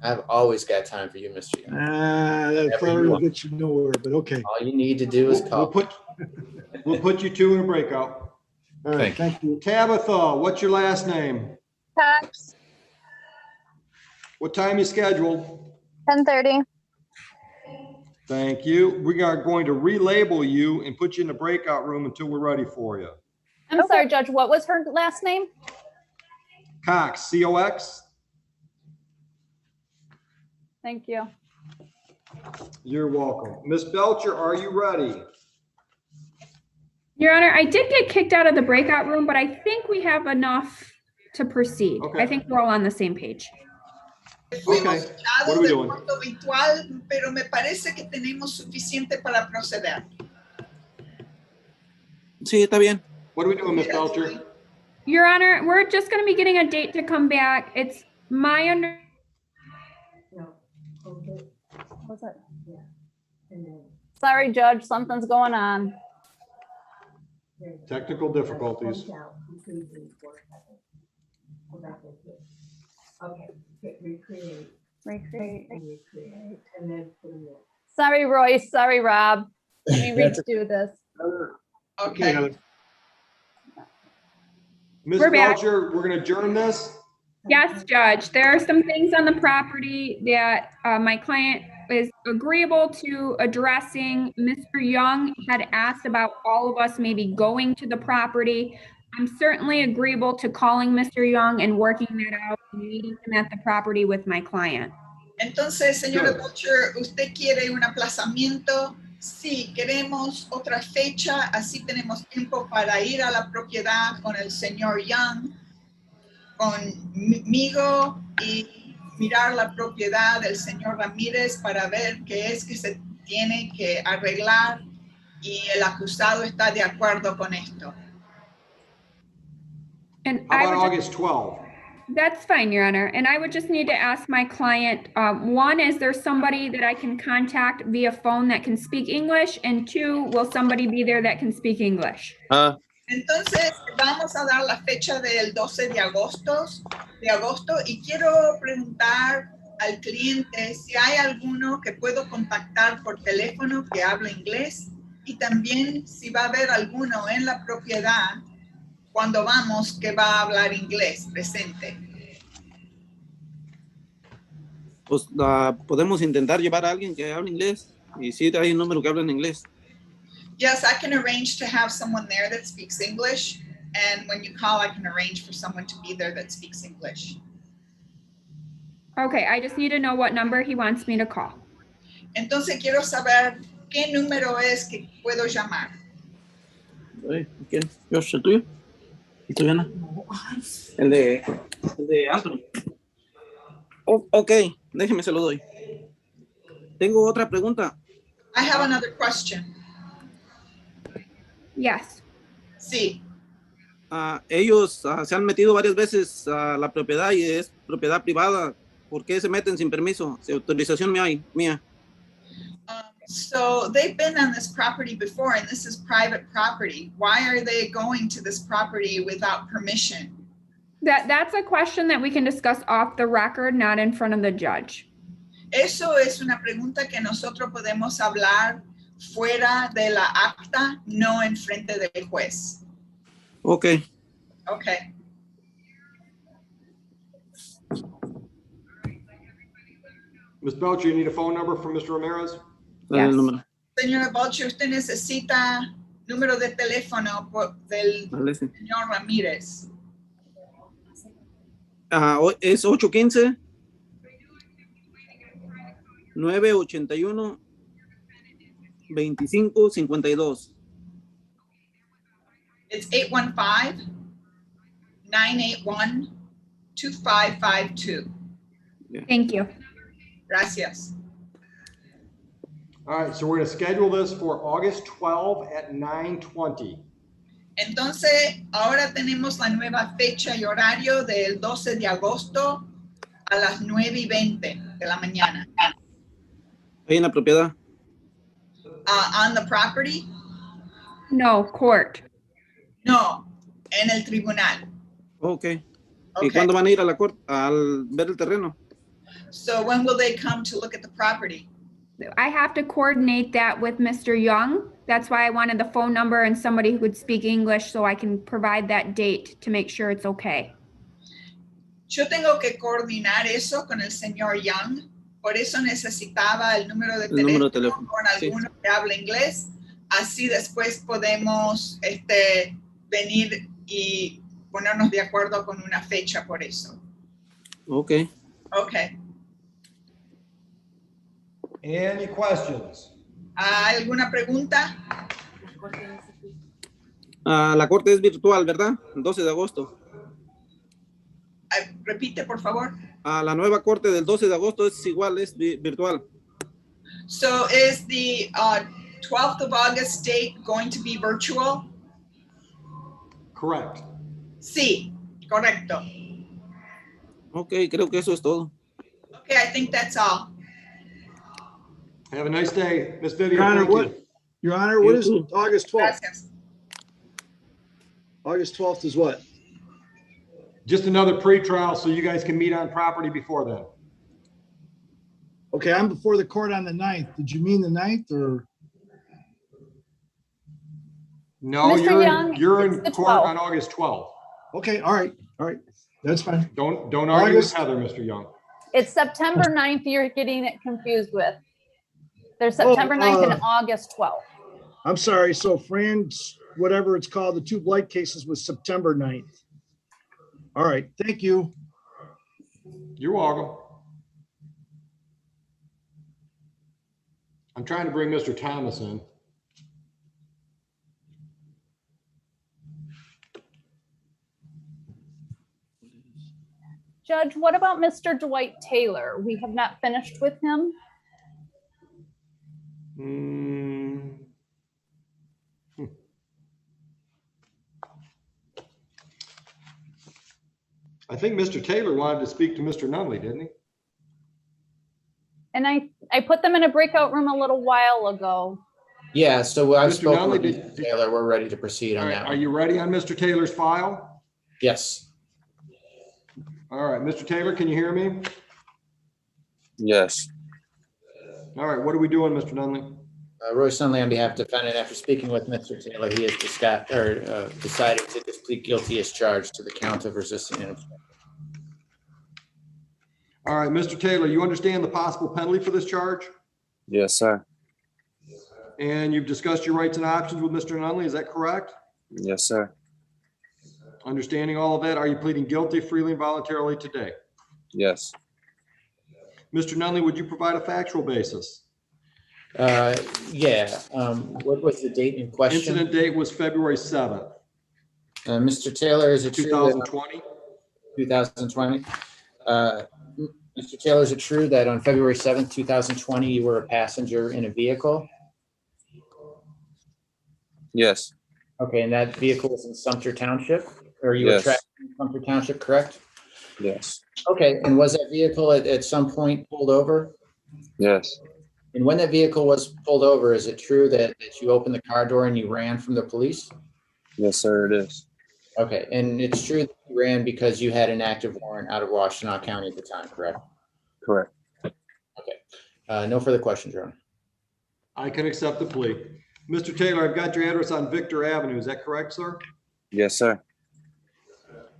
I've always got time for you, Mr. Young. That Whatever probably you will want. get you nowhere, but okay. All you need to do is call. We'll put you two in a breakout. All right, thank you. Tabitha, what's your last name? Cox, What time you scheduled? 10:30. Thank you. We are going to relabel you and put you in the breakout room until we're ready for you. I'm sorry, Judge, what was her last name? Cox, C-O-X. Thank you. You're welcome. Miss Belcher, are you ready? Your Honor, I did get kicked out of the breakout room, but I think we have enough to proceed. Okay. I think we're all on the same page. Fuimos Okay. echados What are we del doing? cuarto virtual, pero me parece que tenemos suficiente para proceder. Sí, está bien. What are we doing, Miss Belcher? Your Honor, we're just going to be getting a date to come back. It's my under. What was it? Sorry, Judge, something's going on. Technical difficulties. Okay, recreate. Recreate. And recreate, and then put them in. Sorry, Royce. Sorry, Rob. Let me redo this. Okay. Miss We're back. Belcher, we're going to adjourn this. Yes, Judge. There are some things on the property that my client is agreeable to addressing. Mr. Young had asked about all of us maybe going to the property. I'm certainly agreeable to calling Mr. Young and working that out, and meeting him at the property with my client. Entonces, señora Good. Butcher, ¿usted quiere un aplazamiento? Sí, queremos otra fecha, así tenemos tiempo para ir a la propiedad con el señor Young, conmigo y mirar la propiedad del señor Ramírez para ver qué es que se tiene que arreglar y el acusado está de acuerdo con esto. And How I about would just- August 12th? That's fine, Your Honor. And I would just need to ask my client, one, is there somebody that I can contact via phone that can speak English? And two, will somebody be there that can speak English? Entonces, vamos a dar la fecha del 12 de agosto y quiero preguntar al cliente si hay alguno que puedo contactar por teléfono que hable inglés y también si va a haber alguno en la propiedad cuando vamos que va a hablar inglés presente. Pues podemos intentar llevar a alguien que hable inglés. Y sí, hay un número que habla en inglés. Yes, I can arrange to have someone there that speaks English. And when you call, I can arrange for someone to be there that speaks English. Okay, I just need to know what number he wants me to call. Entonces quiero saber qué número es que puedo llamar. ¿Quién? ¿Josh, el tuyo? ¿Y tú, Diana? El de Anthony. Ok, déjeme, se lo doy. Tengo otra pregunta. I have another question. Yes. Sí. Ellos se han metido varias veces a la propiedad y es propiedad privada. ¿Por qué se meten sin permiso? Sin autorización mía. So they've been on this property before and this is private property. Why are they going to this property without permission? That's a question that we can discuss off the record, not in front of the judge. Eso es una pregunta que nosotros podemos hablar fuera de la acta, no en frente del juez. Ok. Okay. Ms. Belcher, you need a phone number from Mr. Ramirez? Yes. Señora Butcher, usted necesita número de teléfono del señor Ramírez. Es 815-981-2552. It's 815-981-2552. Thank you. Gracias. All right, so we're going to schedule this for August 12 at 9:20. Entonces, ahora tenemos la nueva fecha y horario del 12 de agosto a las 9:20 de la mañana. Ahí en la propiedad. On the property? No, court. No, en el tribunal. Ok. ¿Y Okay. cuándo van a ir a la corte al ver el terreno? So when will they come to look at the property? I have to coordinate that with Mr. Young. That's why I wanted the phone number and somebody who would speak English so I can provide that date to make sure it's okay. Yo tengo que coordinar eso con el señor Young. Por eso necesitaba el número de teléfono con alguno que hable inglés. Así después podemos venir y ponernos de acuerdo con una fecha por eso. Ok. Okay. Any questions? ¿Hay alguna pregunta? La corte es virtual, ¿verdad? El 12 de agosto. Repite, por favor. La nueva corte del 12 de agosto es igual, es virtual. So is the 12th of August date going to be virtual? Correct. Sí, correcto. Ok, creo que eso es todo. Okay, I think that's all. Have a nice day, Ms. Vivian. Your Honor, thank what? you. Your Honor, what is August 12th? Gracias. August 12th is what? Just another pre-trial so you guys can meet on property before then. Okay, I'm before the court on the 9th. Did you mean the 9th or? No, Mr. Young, you're it's in the court 12th. on August 12th. Okay, all right, that's fine. Don't argue with August- Heather, Mr. Young. It's September 9th you're getting it confused with. They're September 9th and August 12th. I'm sorry. So Fran's, whatever it's called, the two blight cases was September 9th. All right. Thank you. You're welcome. I'm trying to bring Mr. Thomas in. Judge, what about Mr. Dwight Taylor? We have not finished with him. I think Mr. Taylor wanted to speak to Mr. Nunley, didn't he? And I put them in a breakout room a little while ago. Yeah, so I've Mr. spoken Nunley, with Mr. Taylor. We're ready to proceed on All right, that are one. you ready on Mr. Taylor's file? Yes. All right, Mr. Taylor, can you hear me? Yes. All right, what are we doing, Mr. Nunley? Royce Nunley, on behalf of the defendant, after speaking with Mr. Taylor, he has decided to just plead guilty as charged to the count of resisting an. All right, Mr. Taylor, you understand the possible penalty for this charge? Yes, sir. And you've discussed your rights and options with Mr. Nunley, is that correct? Yes, sir. Understanding all of that, are you pleading guilty freely and voluntarily today? Yes. Mr. Nunley, would you provide a factual basis? Yeah. What was the date in question? Incident date was February 7th. Mr. Taylor, is it true that 2020? 2020? Mr. Taylor, is it true that on February 7th, 2020, you were a passenger in a vehicle? Yes. Okay, and that vehicle was in Sumter Township? Or you were Yes. traveling in Sumter Township, correct? Yes. Okay, and was that vehicle at some point pulled over? Yes. And when that vehicle was pulled over, is it true that you opened the car door and you ran from the police? Yes, sir, it is. Okay, and it's true that you ran because you had an active warrant out of Washtenaw County at the time, correct? Correct. Okay, no further questions, Your Honor. I can accept the plea. Mr. Taylor, I've got your address on Victor Avenue. Is that correct, sir? Yes, sir.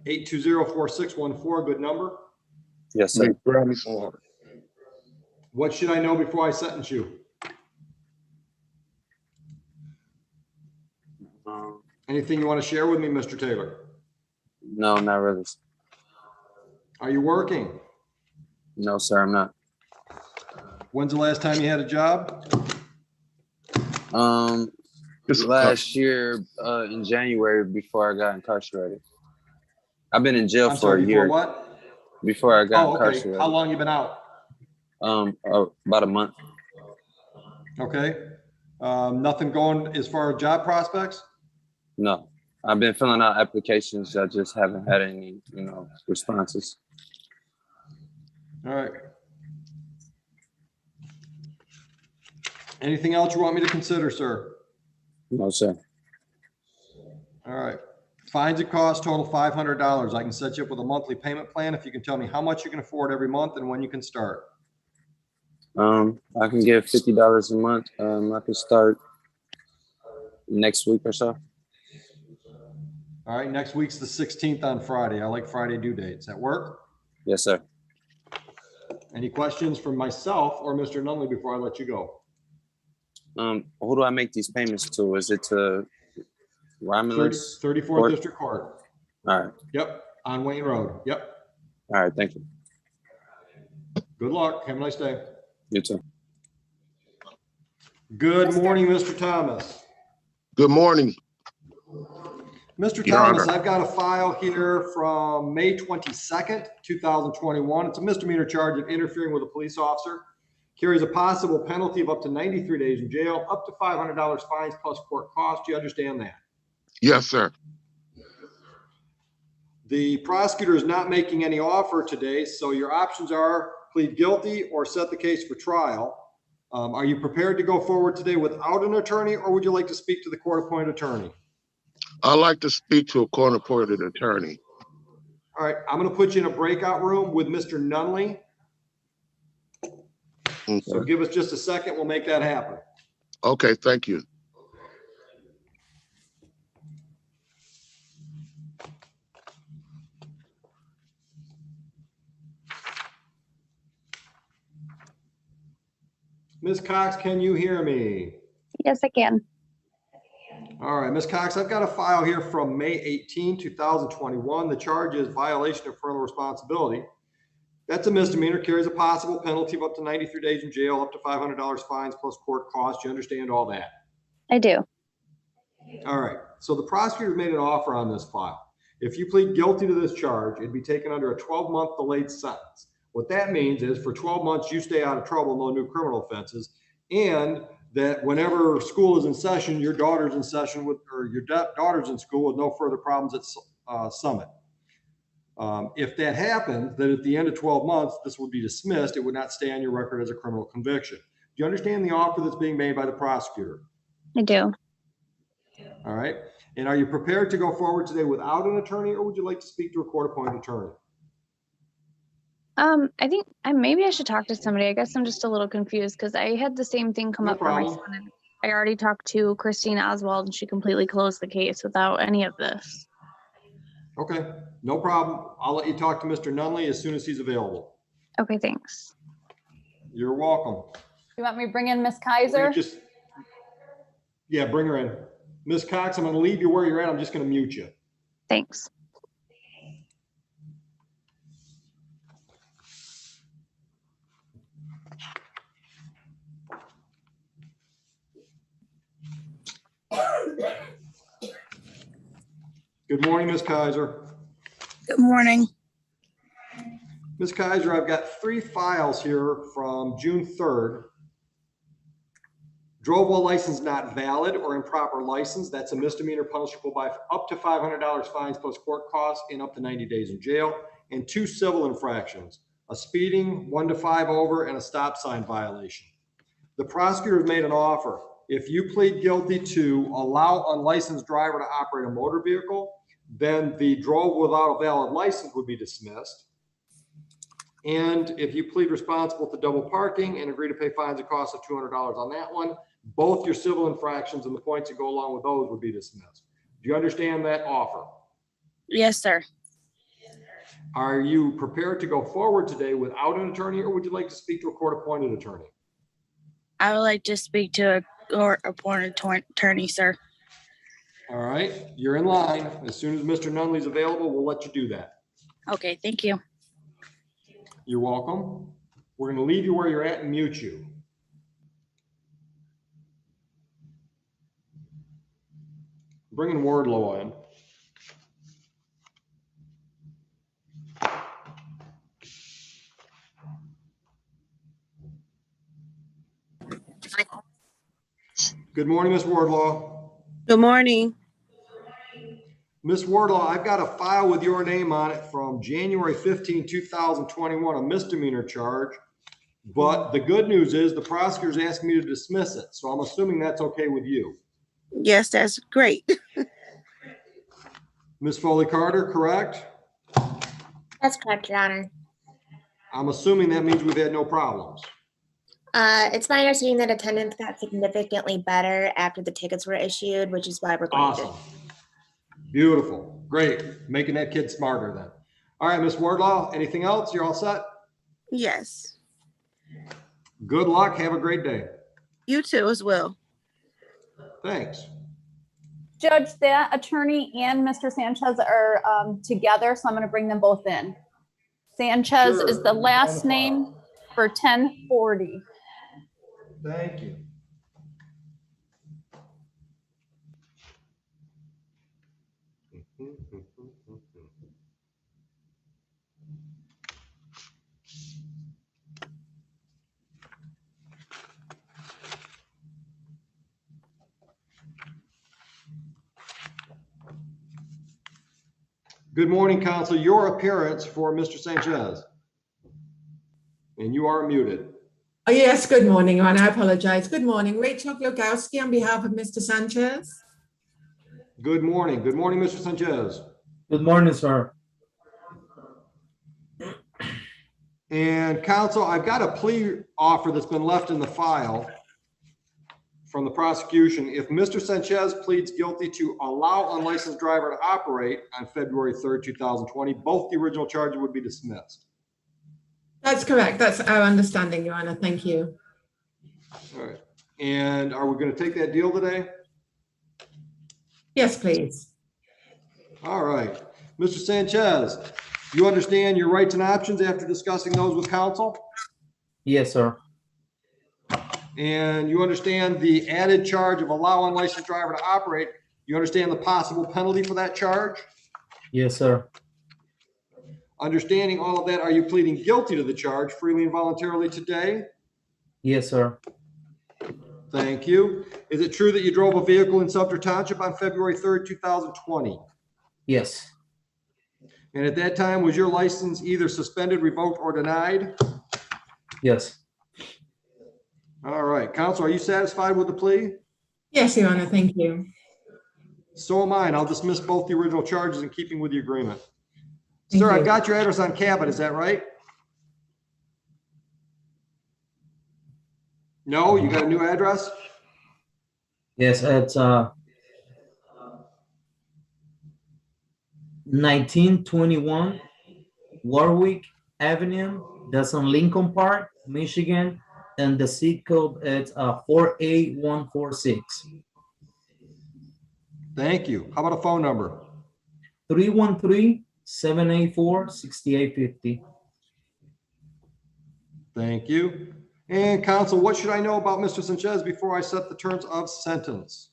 820-4614, good number. Yes, sir. What should I know before I sentence you? Anything you want to share with me, Mr. Taylor? No, not really. Are you working? No, sir, I'm not. When's the last time you had a job? Last year in January before I got incarcerated. I've been in jail I'm for sorry, a year. before what? Before I got Oh, okay. incarcerated. How long you been out? About a month. Okay. Nothing going as far as job prospects? No, I've been filling out applications. I just haven't had any, responses. All right. Anything else you want me to consider, sir? No, sir. All right. Fines and costs total $500. I can set you up with a monthly payment plan if you can tell me how much you can afford every month and when you can start. I can give $50 a month. I can start next week or so. All right. Next week's the 16th on Friday. I like Friday due dates. That work? Yes, sir. Any questions from myself or Mr. Nunley before I let you go? Who do I make these payments to? Is it to Romulus? 34th District Court. All right. Yep. On Wayne Road. Yep. All right. Thank you. Good luck. Have a nice day. You too. Good morning, Mr. Thomas. Good morning. Mr. Your Thomas, Honor. I've got a file here from May 22nd, 2021. It's a misdemeanor charge of interfering with a police officer. Carries a possible penalty of up to 93 days in jail, up to $500 fines plus court costs. Do you understand that? Yes, sir. The prosecutor is not making any offer today, so your options are plead guilty or set the case for trial. Are you prepared to go forward today without an attorney, or would you like to speak to the court-appointed attorney? I'd like to speak to a court-appointed attorney. All right, I'm going to put you in a breakout room with Mr. Nunley. So give us just a second. We'll make that happen. Okay, thank you. Ms. Cox, can you hear me? Yes, I can. All right, Ms. Cox, I've got a file here from May 18, 2021. The charge is violation of parental responsibility. That's a misdemeanor, carries a possible penalty of up to 93 days in jail, up to $500 fines plus court costs. You understand all that? I do. All right, so the prosecutor made an offer on this file. If you plead guilty to this charge, it'd be taken under a 12-month delayed sentence. What that means is for 12 months, you stay out of trouble, no new criminal offenses, and that whenever school is in session, your daughter's in session with, or your daughter's in school with no further problems at Summit. If that happened, then at the end of 12 months, this would be dismissed. It would not stay on your record as a criminal conviction. Do you understand the offer that's being made by the prosecutor? I do. All right. And are you prepared to go forward today without an attorney, or would you like to speak to a court-appointed attorney? I think maybe I should talk to somebody. I guess I'm just a little confused because I had the same thing come No up for my problem. son. And I already talked to Christine Oswald and she completely closed the case without any of this. Okay, no problem. I'll let you talk to Mr. Nunley as soon as he's available. Okay, thanks. You're welcome. You want me to bring in Miss Kaiser? Yeah, bring her in. Ms. Cox, I'm going to leave you where you're at. I'm just going to mute you. Thanks. Good morning, Ms. Kaiser. Good morning. Ms. Kaiser, I've got 3 files here from June 3rd. Drove while license not valid or improper license. That's a misdemeanor punishable by up to $500 fines plus court costs and up to 90 days in jail. And 2 civil infractions, a speeding, 1 to 5 over, and a stop sign violation. The prosecutor has made an offer. If you plead guilty to allow unlicensed driver to operate a motor vehicle, then the drove without a valid license would be dismissed. And if you plead responsible to double parking and agree to pay fines and costs of $200 on that one, both your civil infractions and the points that go along with those would be dismissed. Do you understand that offer? Yes, sir. Are you prepared to go forward today without an attorney, or would you like to speak to a court-appointed attorney? I would like to speak to a court-appointed attorney, sir. All right, you're in line. As soon as Mr. Nunley's available, we'll let you do that. Okay, thank you. You're welcome. We're going to leave you where you're at and mute you. Bringing Wardlow in. Good morning, Ms. Wardlaw. Good morning. Ms. Wardlaw, I've got a file with your name on it from January 15, 2021, a misdemeanor charge. But the good news is the prosecutor's asked me to dismiss it. So I'm assuming that's okay with you. Yes, that's great. Ms. Foley Carter, correct? That's correct, Your Honor. I'm assuming that means we've had no problems. It's my understanding that attendance got significantly better after the tickets were issued, which is why we're going to. Awesome. Beautiful. Great. Making that kid smarter then. All right, Ms. Wardlaw, anything else? You're all set? Yes. Good luck. Have a great day. You too as well. Thanks. Judge, that attorney and Mr. Sanchez are together, so I'm going to bring them both in. Sanchez Sure. is the last name for 1040. Thank you. Good morning, counsel. Your appearance for Mr. Sanchez. And you are muted. Oh, yes, good morning, Your Honor. I apologize. Good morning. Rachel Glogowski on behalf of Mr. Sanchez. Good morning. Good morning, Mr. Sanchez. Good morning, sir. And counsel, I've got a plea offer that's been left in the file from the prosecution. If Mr. Sanchez pleads guilty to allow unlicensed driver to operate on February 3rd, 2020, both the original charges would be dismissed. That's correct. That's our understanding, Your Honor. Thank you. All right. And are we going to take that deal today? Yes, please. All right. Mr. Sanchez, you understand your rights and options after discussing those with counsel? Yes, sir. And you understand the added charge of allow unlicensed driver to operate. You understand the possible penalty for that charge? Yes, sir. Understanding all of that, are you pleading guilty to the charge freely and voluntarily today? Yes, sir. Thank you. Is it true that you drove a vehicle in Sumter Township on February 3rd, 2020? Yes. And at that time, was your license either suspended, revoked, or denied? Yes. All right. Counsel, are you satisfied with the plea? Yes, Your Honor, thank you. So am I, and I'll dismiss both the original charges in keeping with the agreement. Thank Sir, you. I've got your address on Cabot, is that right? No, you got a new address? Yes, it's 1921 Warwick Avenue. That's on Lincoln Park, Michigan, and the zip code is 48146. Thank you. How about a phone number? 313-784-6850. Thank you. And counsel, what should I know about Mr. Sanchez before I set the terms of sentence?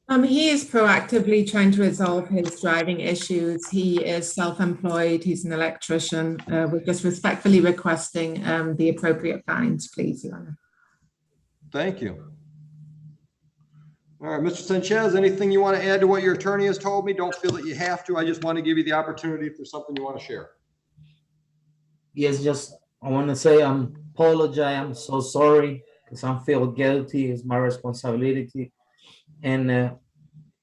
He is proactively trying to resolve his driving issues. He is self-employed. He's an electrician. We're just respectfully requesting the appropriate fines, please, Your Honor. Thank you. All right, Mr. Sanchez, anything you want to add to what your attorney has told me? Don't feel that you have to. I just want to give you the opportunity if there's something you want to share. Yes, just I want to say apologize. I'm so sorry because I feel guilty. It's my responsibility. And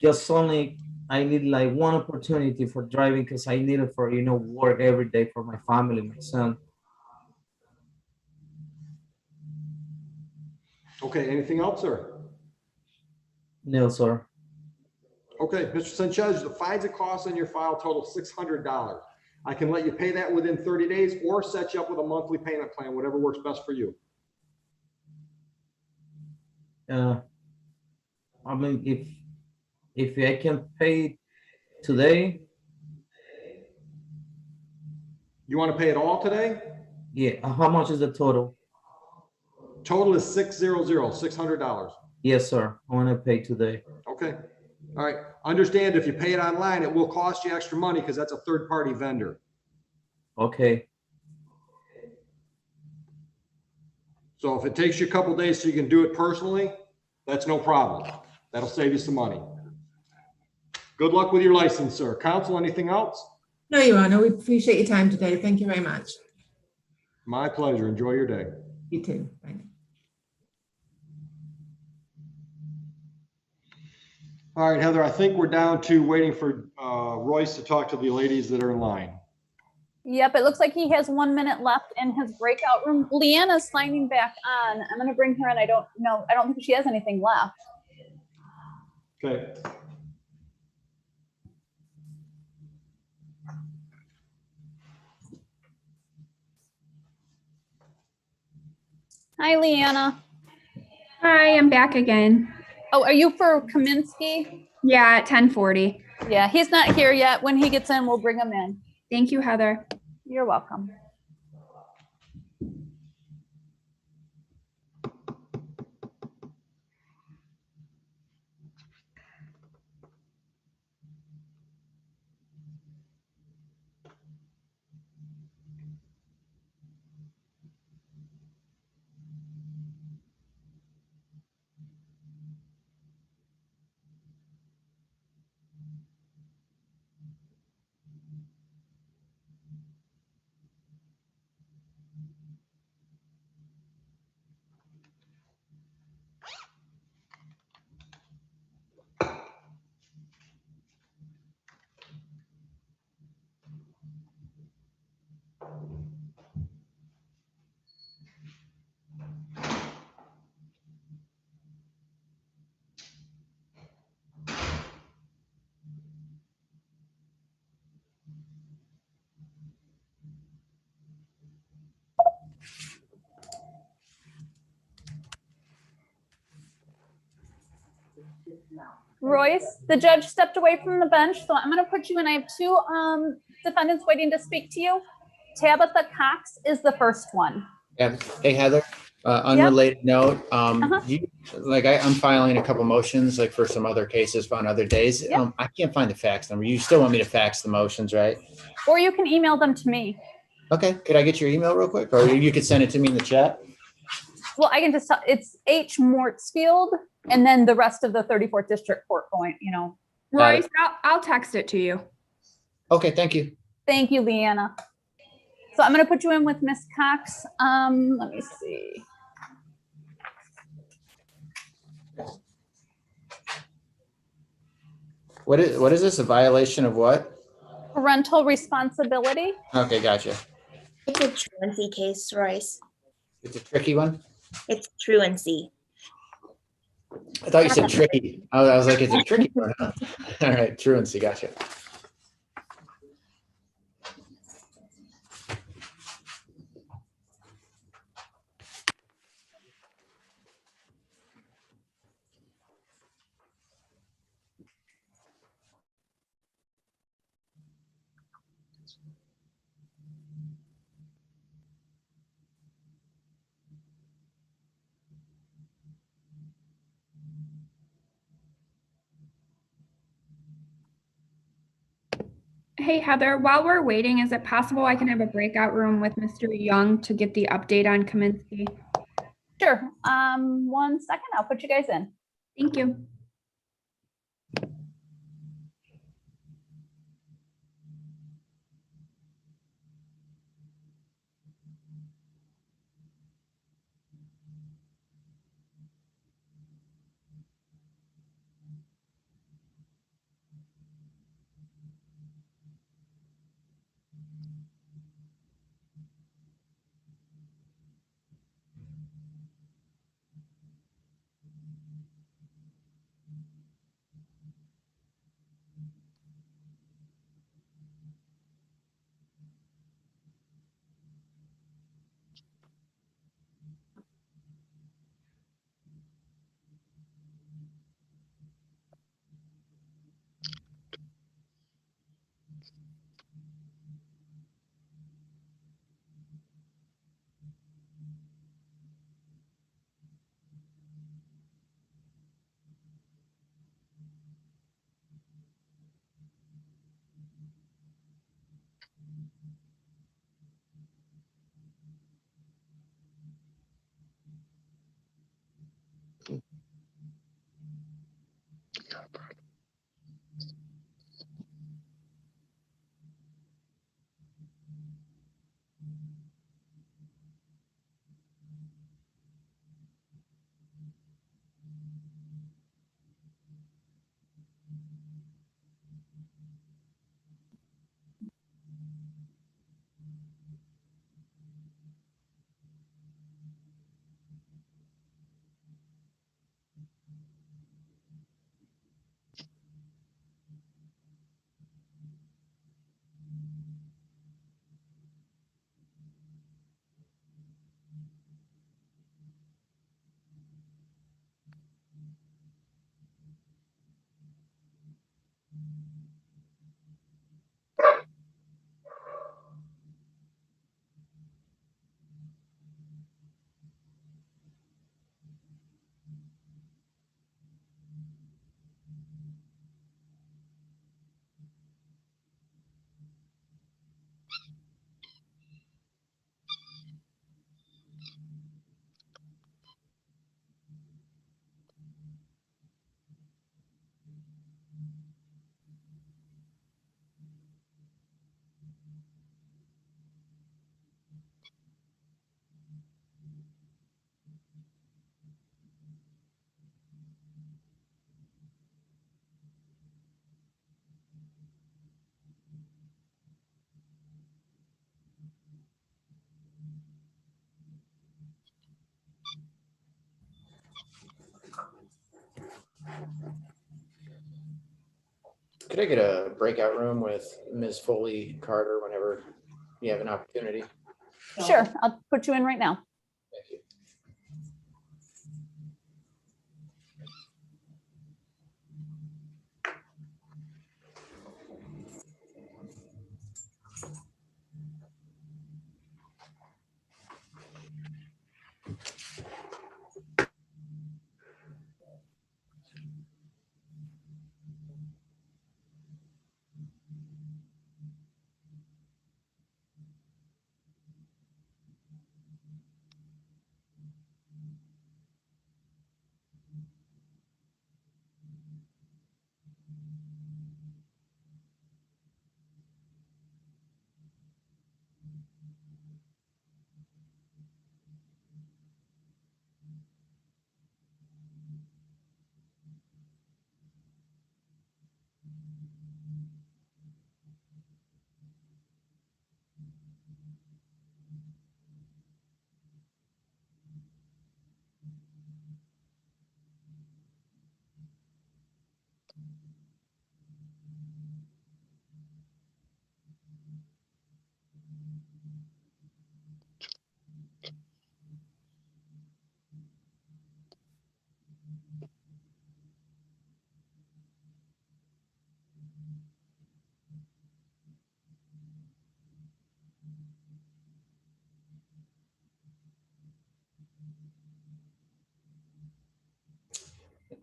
just only I need like one opportunity for driving because I need it for, work every day for my family, my son. Okay, anything else, sir? No, sir. Okay, Mr. Sanchez, the fines and costs in your file total $600. I can let you pay that within 30 days or set you up with a monthly payment plan, whatever works best for you. I mean, if I can pay today. You want to pay it all today? Yeah. How much is the total? Total is $600. Yes, sir. I want to pay today. Okay. All right. Understand if you pay it online, it will cost you extra money because that's a third-party vendor. Okay. So if it takes you a couple days so you can do it personally, that's no problem. That'll save you some money. Good luck with your license, sir. Counsel, anything else? No, Your Honor, we appreciate your time today. Thank you very much. My pleasure. Enjoy your day. You too. Bye. All right, Heather, I think we're down to waiting for Royce to talk to the ladies that are in line. Yep, it looks like he has 1 minute left in his breakout room. Leanna's signing back on. I'm going to bring her in. I don't think she has anything left. Okay. Hi, Leanna. Hi, I'm back again. Oh, are you for Kaminsky? Yeah, at 10:40. Yeah, he's not here yet. When he gets in, we'll bring him in. Thank you, Heather. You're welcome. Royce, the judge stepped away from the bench, so I'm going to put you in. I have two defendants waiting to speak to you. Tabitha Cox is the first one. Yeah. Hey, Heather, unrelated note, I'm filing a couple motions like for some other cases on other days. Yep. I can't find the fax number. You still want me to fax the motions, right? Or you can email them to me. Okay. Could I get your email real quick? Or you could send it to me in the chat? Well, I can just tell, it's H. Mortsfield, and then the rest of the 34th District Court going, you know. Royce, I'll text it to you. Okay, thank you. Thank you, Leanna. So I'm going to put you in with Miss Cox. Let me see. What is this? A violation of what? Parental responsibility. Okay, gotcha. It's a truancy case, Royce. It's a tricky one. It's truancy. I thought you said tricky. I was like, it's a tricky one. Huh? All right, truancy, gotcha. Hey, Heather, while we're waiting, is it possible I can have a breakout room with Mr. Young to get the update on Kaminsky? Sure. 1 second. I'll put you guys in. Thank you. Could I get a breakout room with Ms. Foley Carter whenever you have an opportunity? Sure. I'll put you in right now. Thank you.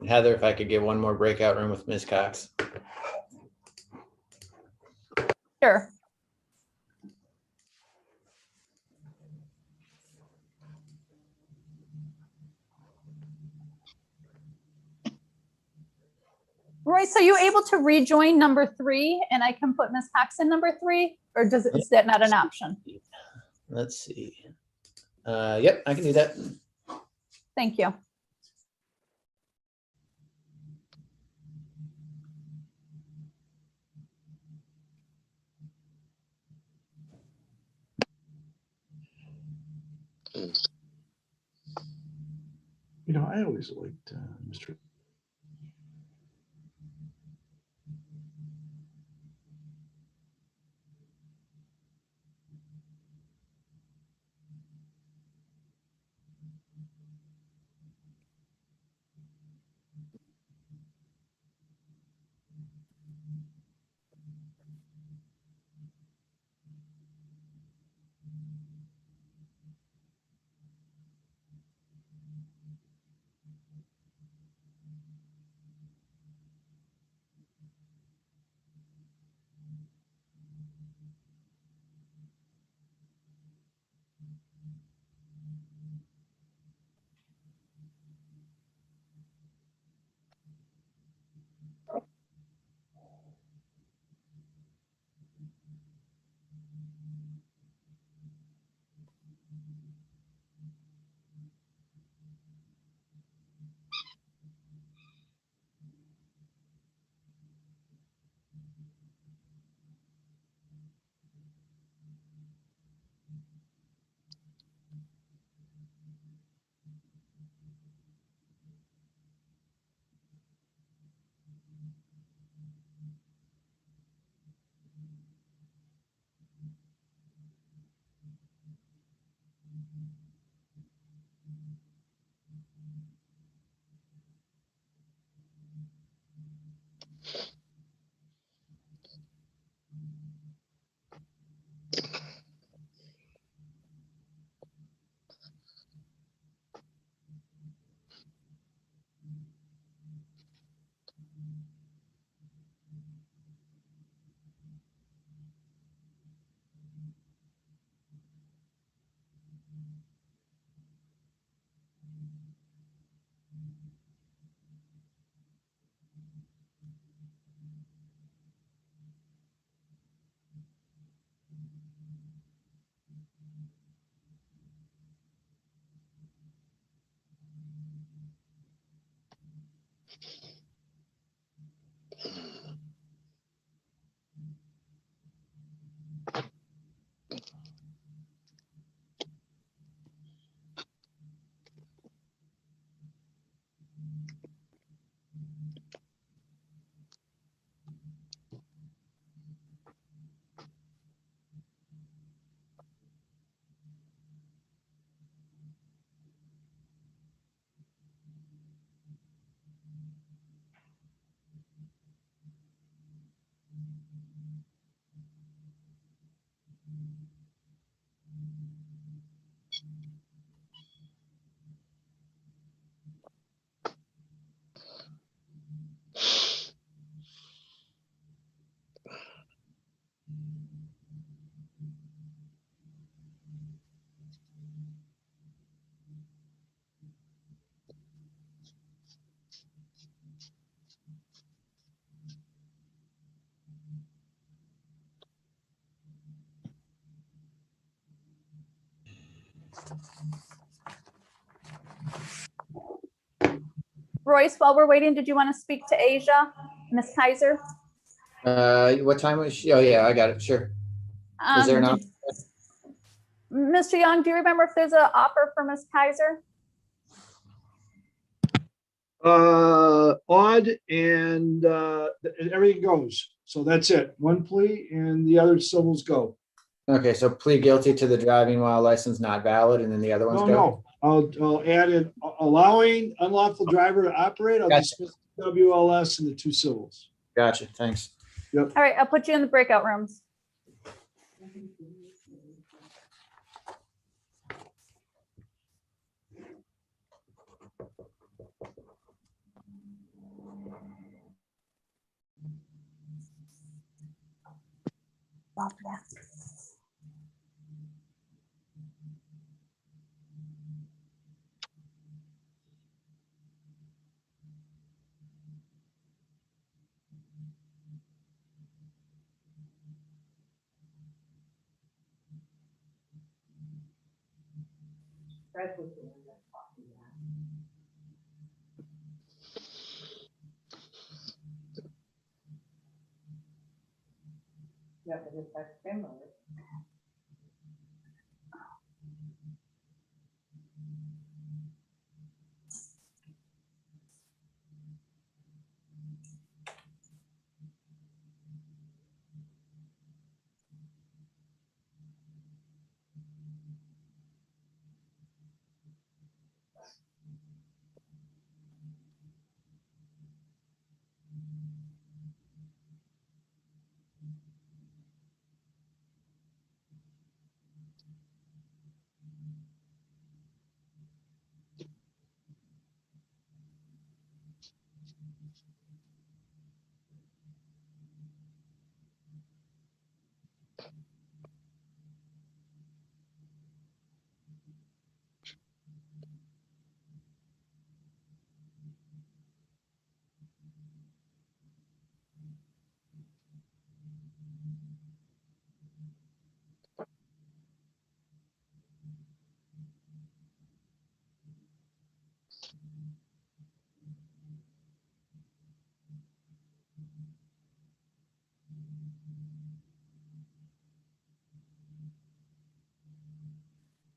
Heather, if I could get one more breakout room with Ms. Cox. Sure. Royce, are you able to rejoin number 3 and I can put Ms. Cox in number 3, or is that not an option? Let's see. Yep, I can do that. Thank you. You know, I always liked Mr. Royce, while we're waiting, did you want to speak to Asia, Ms. Kaiser? What time was she? Oh, yeah, I got it. Sure. Is there an option? Mr. Young, do you remember if there's an offer for Ms. Kaiser? Odd and everything goes. So that's it. One plea and the other civils go. Okay, so plead guilty to the driving while license not valid, and then the other ones No, go? no, I'll add in allowing unlawful driver to operate. I'll Gotcha. dismiss WLS and the 2 civils. Gotcha, thanks. Yep. All right, I'll put you in the breakout rooms.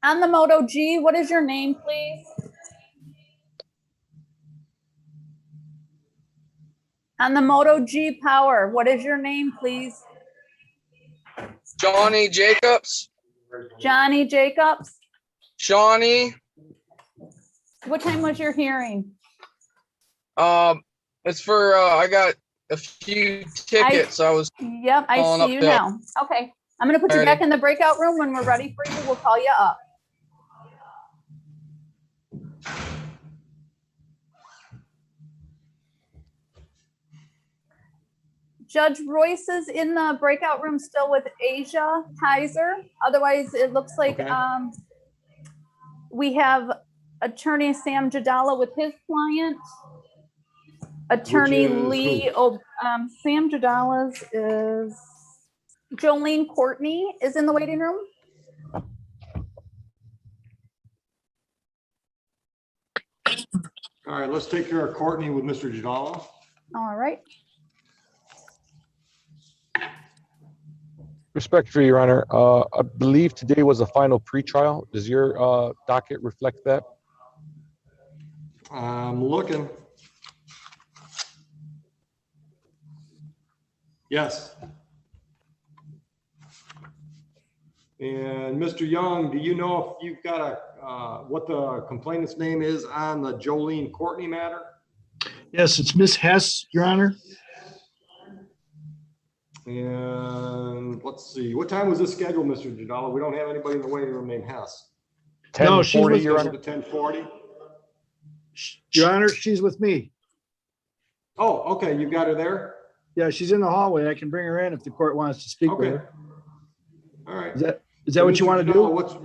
On the Moto G, what is your name, please? On the Moto G Power, what is your name, please? Johnny Jacobs. Johnny Jacobs. Shawnee. What time was your hearing? It's for I got a few tickets. Yep, I calling see up you to- now. Okay, I'm gonna put you Alrighty. back in the breakout room. When we're ready for you, we'll call you up. Judge Royce is in the breakout room still with Asia Kaiser. Otherwise, it looks like Okay. We have Attorney Sam Jadala with his client. Attorney Which is Lee, who? Sam Jadala's is Jolene Courtney is in the waiting room. All right, let's take care of Courtney with Mr. Jadala. All right. Respectfully, Your Honor, I believe today was a final pretrial. Does your docket reflect that? I'm looking. Yes. And Mr. Young, do you know if you've got what the complainant's name is on the Jolene Courtney matter? Yes, it's Miss Hess, Your Honor. And let's see, what time was this scheduled, Mr. Jadala? We don't have anybody in the waiting room named Hess. No, she's with Your Honor. 10:40. Your Honor, she's with me. Oh, okay, you got her there? Yeah, she's in the hallway. I can bring her in if the court wants to speak with Okay. her. All right. Is that what you Mr. want to Jadala, do?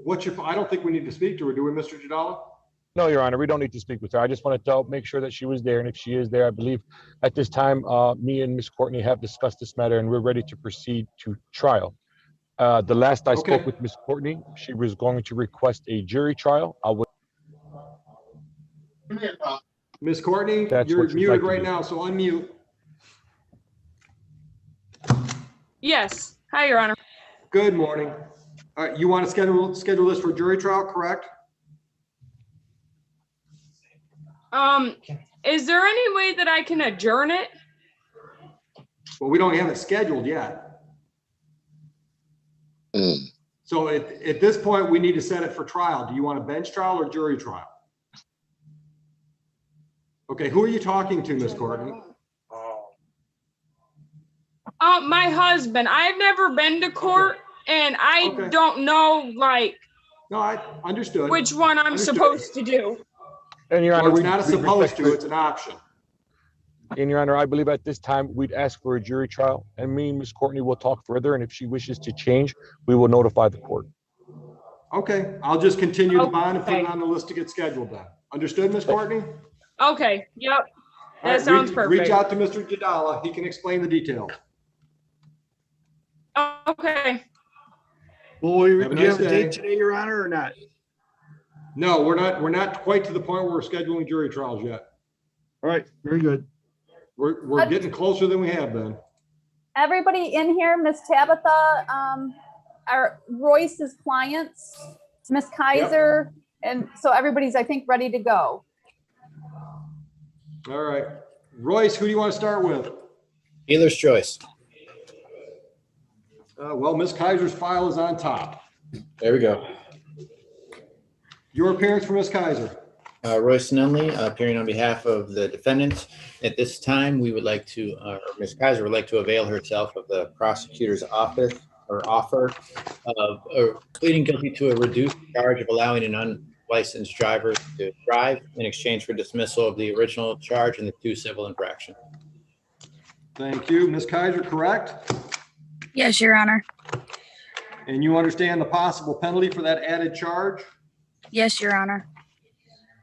What's your, I don't think we need to speak to her, do we, Mr. Jadala? No, Your Honor, we don't need to speak with her. I just wanted to make sure that she was there. And if she is there, I believe at this time, me and Ms. Courtney have discussed this matter and we're ready to proceed to trial. The last I Okay. spoke with Ms. Courtney, she was going to request a jury trial. I would. Ms. Courtney, That's you're what you'd muted like to right do. now, so unmute. Yes. Hi, Your Honor. Good morning. All right, you want to schedule this for jury trial, correct? Is there any way that I can adjourn it? Well, we don't have it scheduled yet. So at this point, we need to set it for trial. Do you want a bench trial or jury trial? Okay, who are you talking to, Miss Courtney? My husband. I've never been to court, and I don't know No, I understood. which one I'm supposed to do. And Your Honor, Well, it's not a supposed to, it's an option. And Your Honor, I believe at this time, we'd ask for a jury trial, and me and Ms. Courtney will talk further, and if she wishes to change, we will notify the court. Okay, I'll just continue the bond and put it on the list to get scheduled then. Understood, Ms. Courtney? Okay, yep. All That right, sounds perfect. Reach out to Mr. Jadala. He can explain the details. Okay. Well, do you Have a nice have a day. date today, Your Honor, or not? No, we're not quite to the point where we're scheduling jury trials yet. All right, very good. We're getting closer than we have been. Everybody in here, Miss Tabitha, are Royce's clients, Miss Kaiser, and so everybody's, I think, ready to go. All right. Royce, who do you want to start with? Dealer's choice. Well, Miss Kaiser's file is on top. There we go. Your appearance for Miss Kaiser. Royce Nunley, appearing on behalf of the defendants. At this time, we would like to, Ms. Kaiser would like to avail herself of the prosecutor's offer of pleading guilty to a reduced charge of allowing an unlicensed driver to drive in exchange for dismissal of the original charge and the 2 civil infractions. Thank you. Ms. Kaiser, correct? Yes, Your Honor. And you understand the possible penalty for that added charge? Yes, Your Honor.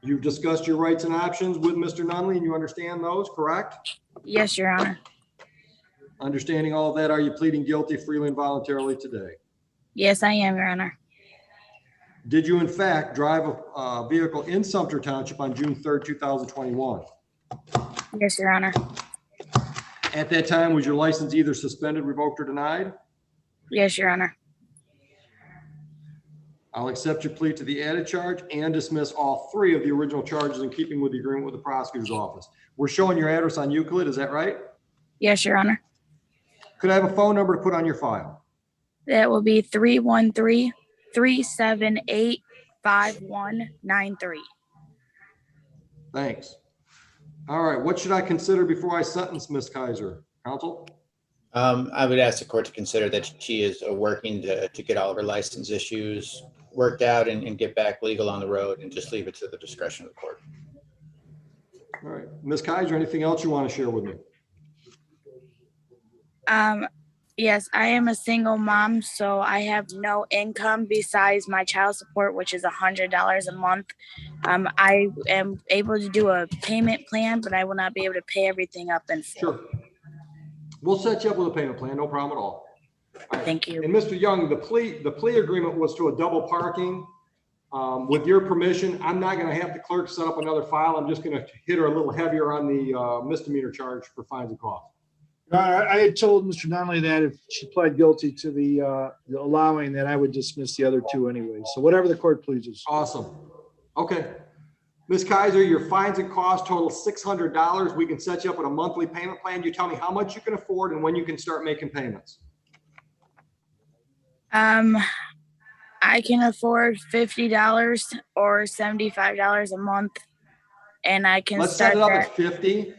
You've discussed your rights and options with Mr. Nunley, and you understand those, correct? Yes, Your Honor. Understanding all of that, are you pleading guilty freely and voluntarily today? Yes, I am, Your Honor. Did you in fact drive a vehicle in Sumter Township on June 3rd, 2021? Yes, Your Honor. At that time, was your license either suspended, revoked, or denied? Yes, Your Honor. I'll accept your plea to the added charge and dismiss all 3 of the original charges in keeping with the agreement with the prosecutor's office. We're showing your address on Euclid, is that right? Yes, Your Honor. Could I have a phone number to put on your file? That will be 313-378-5193. Thanks. All right, what should I consider before I sentence Ms. Kaiser? Counsel? I would ask the court to consider that she is working to get all of her license issues worked out and get back legal on the road, and just leave it to the discretion of the court. All right, Ms. Kaiser, anything else you want to share with me? Yes, I am a single mom, so I have no income besides my child support, which is $100 a month. I am able to do a payment plan, but I will not be able to pay everything up in full. Sure. We'll set you up with a payment plan, no problem at all. Thank you. And Mr. Young, the plea agreement was to a double parking. With your permission, I'm not going to have the clerk set up another file. I'm just going to hit her a little heavier on the misdemeanor charge for fines and costs. I had told Mr. Donnelly that if she pled guilty to the allowing, that I would dismiss the other 2 anyway. So whatever the court pleases. Awesome. Okay. Ms. Kaiser, your fines and costs total $600. We can set you up with a monthly payment plan. You tell me how much you can afford and when you can start making payments. I can afford $50 or $75 a month, and I can Let's start set it up that. at 50.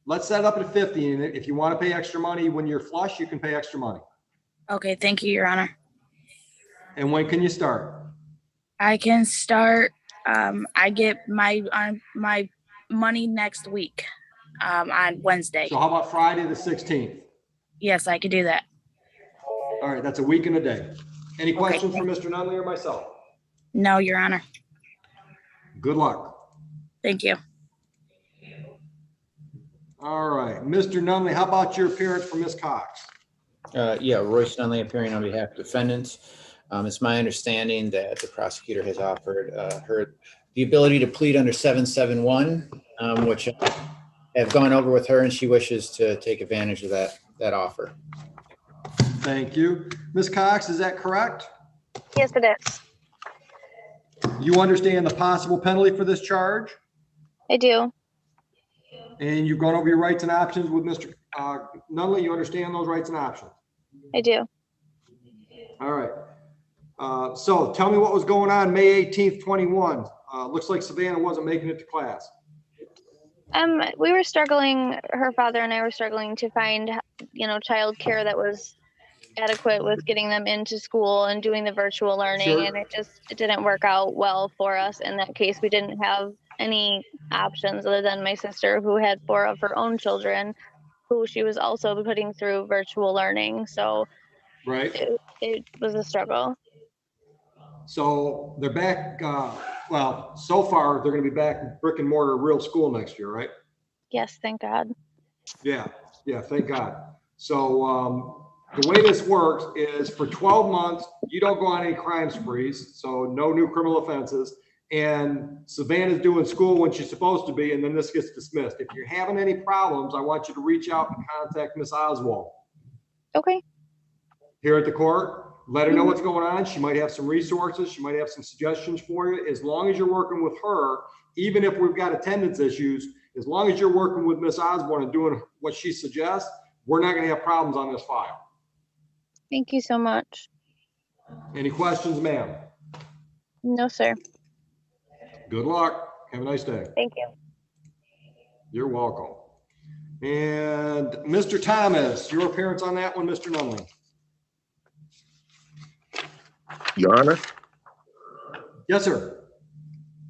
Let's set it up at 50. And if you want to pay extra money when you're flush, you can pay extra money. Okay, thank you, Your Honor. And when can you start? I can start. I get my money next week, on Wednesday. So how about Friday the 16th? Yes, I could do that. All right, that's a week and a day. Any questions for Mr. Nunley or myself? No, Your Honor. Good luck. Thank you. All right, Mr. Nunley, how about your appearance for Ms. Cox? Yeah, Royce Nunley appearing on behalf of defendants. It's my understanding that the prosecutor has offered her the ability to plead under 771, which I have gone over with her, and she wishes to take advantage of that offer. Thank you. Ms. Cox, is that correct? Yes, it is. You understand the possible penalty for this charge? I do. And you've gone over your rights and options with Mr. Nunley. You understand those rights and options? I do. All right. So tell me what was going on May 18th, 21. Looks like Savannah wasn't making it to class. We were struggling, her father and I were struggling to find, childcare that was adequate with getting them into school and doing the virtual learning. Sure. And it didn't work out well for us. In that case, we didn't have any options other than my sister, who had 4 of her own children, who she was also putting through virtual learning. So Right. it was a struggle. So they're back, well, so far they're going to be back in brick and mortar real school next year, right? Yes, thank God. Yeah, thank God. So the way this works is for 12 months, you don't go on any crime sprees, so no new criminal offenses. And Savannah's doing school when she's supposed to be, and then this gets dismissed. If you're having any problems, I want you to reach out and contact Miss Oswald. Okay. Here at the court, let her know what's going on. She might have some resources. She might have some suggestions for you. As long as you're working with her, even if we've got attendance issues, as long as you're working with Miss Osborne and doing what she suggests, we're not going to have problems on this file. Thank you so much. Any questions, ma'am? No, sir. Good luck. Have a nice day. Thank you. You're welcome. And Mr. Thomas, your appearance on that one, Mr. Nunley. Your Honor, Yes, sir.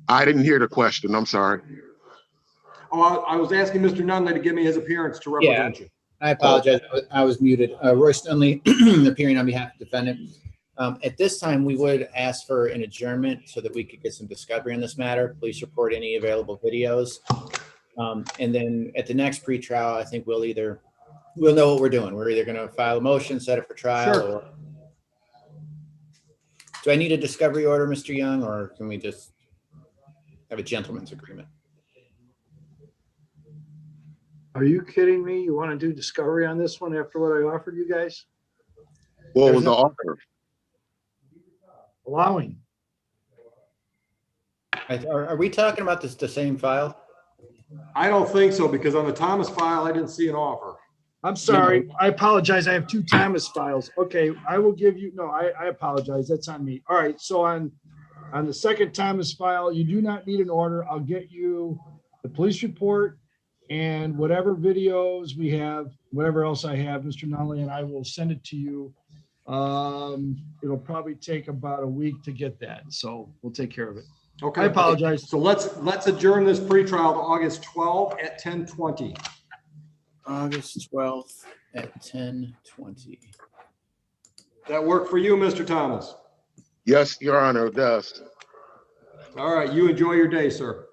I didn't hear the question. I'm sorry. Oh, I was asking Mr. Nunley to give me his appearance to represent you. I apologize. I was muted. Royce Nunley, appearing on behalf of the defendant. At this time, we would ask for an adjournment so that we could get some discovery on this matter. Please report any available videos. And then at the next pretrial, I think we'll know what we're doing. We're either going to file a motion, set it for trial, Sure. or do I need a discovery order, Mr. Young, or can we just have a gentleman's agreement? Are you kidding me? You want to do discovery on this one after what I offered you guys? What was the offer? Allowing. Are we talking about the same file? I don't think so, because on the Thomas file, I didn't see an offer. I'm sorry. I apologize. I have 2 Thomas files. Okay, I will give you, no, I apologize. That's on me. All right, so on the second Thomas file, you do not need an order. I'll get you the police report and whatever videos we have, whatever else I have, Mr. Nunley, and I will send it to you. It'll probably take about a week to get that, so we'll take care of it. Okay. I apologize. So let's adjourn this pretrial to August 12th at 10:20. August 12th at 10:20. That work for you, Mr. Thomas? Yes, Your Honor, it does. All right, you enjoy your day, sir.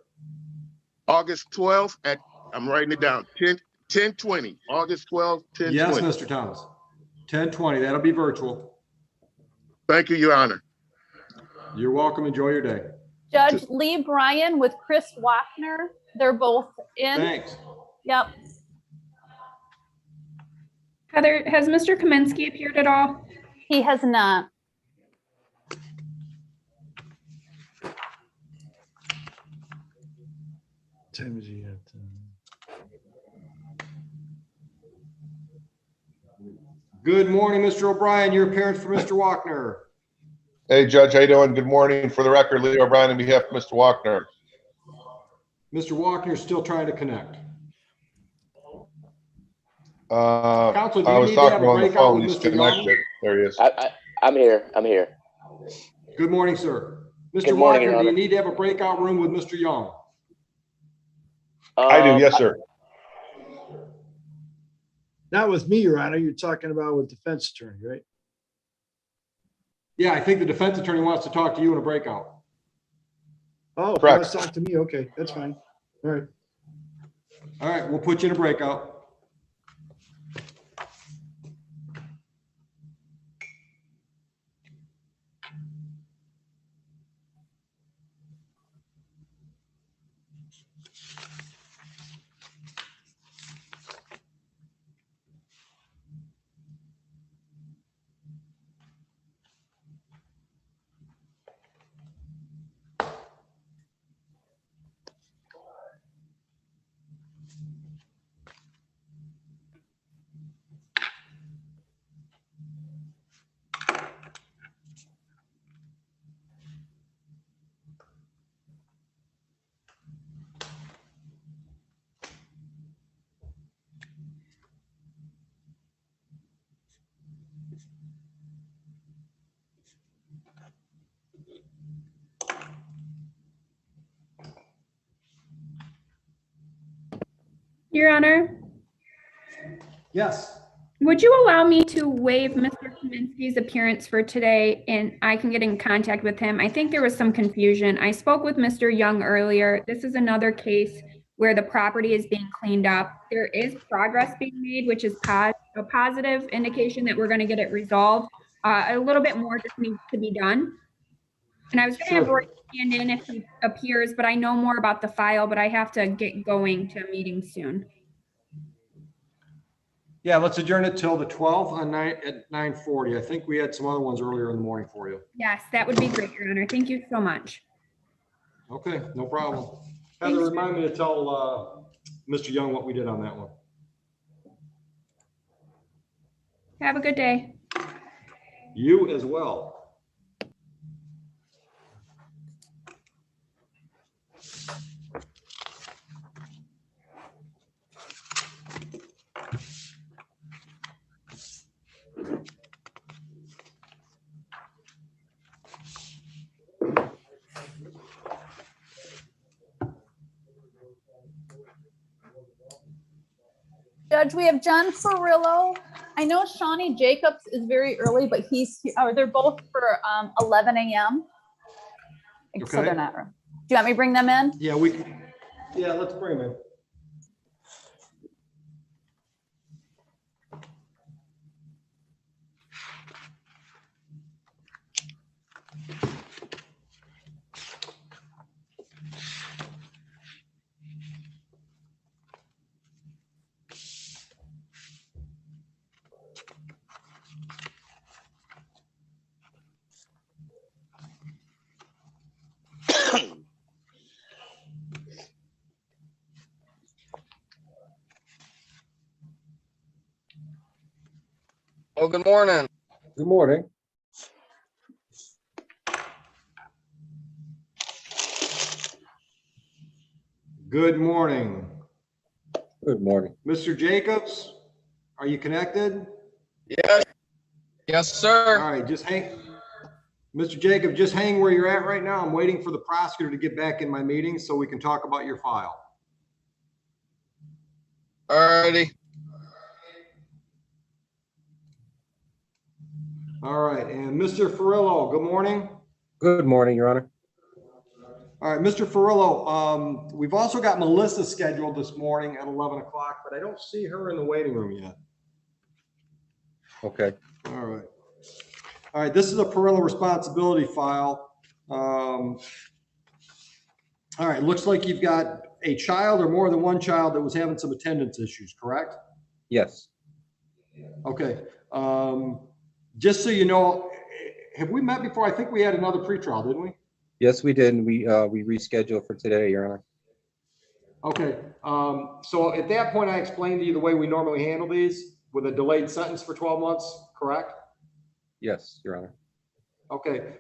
August 12th at, I'm writing it down, 10:20. August 12th, 10:20. Yes, Mr. Thomas. 10:20. That'll be virtual. Thank you, Your Honor. You're welcome. Enjoy your day. Judge Lee Bryan with Chris Wachner. They're both in. Thanks. Yep. Heather, has Mr. Kaminsky appeared at all? He has not. Time is he at? Good morning, Mr. O'Brien. Your appearance for Mr. Wachner. Hey, Judge, how you doing? Good morning. For the record, Lee O'Brien on behalf of Mr. Wachner. Mr. Wachner's still trying to connect. Counsel, do you I was need to have talking a on the breakout phone. with He's Mr. Young? connected. There he is. I'm here. Good morning, sir. Mr. Good morning, Your Wachner, do you Honor. need to have a breakout room with Mr. Young? I do, yes, sir. Not with me, Your Honor. You're talking about with defense attorney, right? Yeah, I think the defense attorney wants to talk to you in a breakout. Oh, Correct. let's talk to me. Okay, that's fine. All right. All right, we'll put you in a breakout. Your Honor, Yes. would you allow me to waive Mr. Kaminsky's appearance for today and I can get in contact with him? I think there was some confusion. I spoke with Mr. Young earlier. This is another case where the property is being cleaned up. There is progress being made, which is a positive indication that we're going to get it resolved. A little bit more just needs to be done. And I was going to have Roy stand in if he appears, but I know more about the file, but I have to get going to a meeting soon. Yeah, let's adjourn it till the 12th at 9:40. I think we had some other ones earlier in the morning for you. Yes, that would be great, Your Honor. Thank you so much. Okay, no problem. Heather, remind me to tell Mr. Young what we did on that one. Have a good day. You as well. Judge, we have John Ferrillo. I know Shawnee Jacobs is very early, but they're both for 11 a.m. So Okay. they're not. Do you want me to bring them in? Yeah, let's bring him in. Oh, good morning. Good morning. Good morning. Good morning. Mr. Jacobs, are you connected? Yes. Yes, sir. All right, just hang. Mr. Jacob, just hang where you're at right now. I'm waiting for the prosecutor to get back in my meeting so we can talk about your file. Alrighty. All right, and Mr. Ferrillo, good morning. Good morning, Your Honor. All right, Mr. Ferrillo, we've also got Melissa scheduled this morning at 11 o'clock, but I don't see her in the waiting room yet. Okay. All right. All right, this is a parental responsibility file. All right, looks like you've got a child or more than one child that was having some attendance issues, correct? Yes. Okay. Just so you know, have we met before? I think we had another pretrial, didn't we? Yes, we did. And we rescheduled for today, Your Honor. Okay. So at that point, I explained to you the way we normally handle these with a delayed sentence for 12 months, correct? Yes, Your Honor. Okay.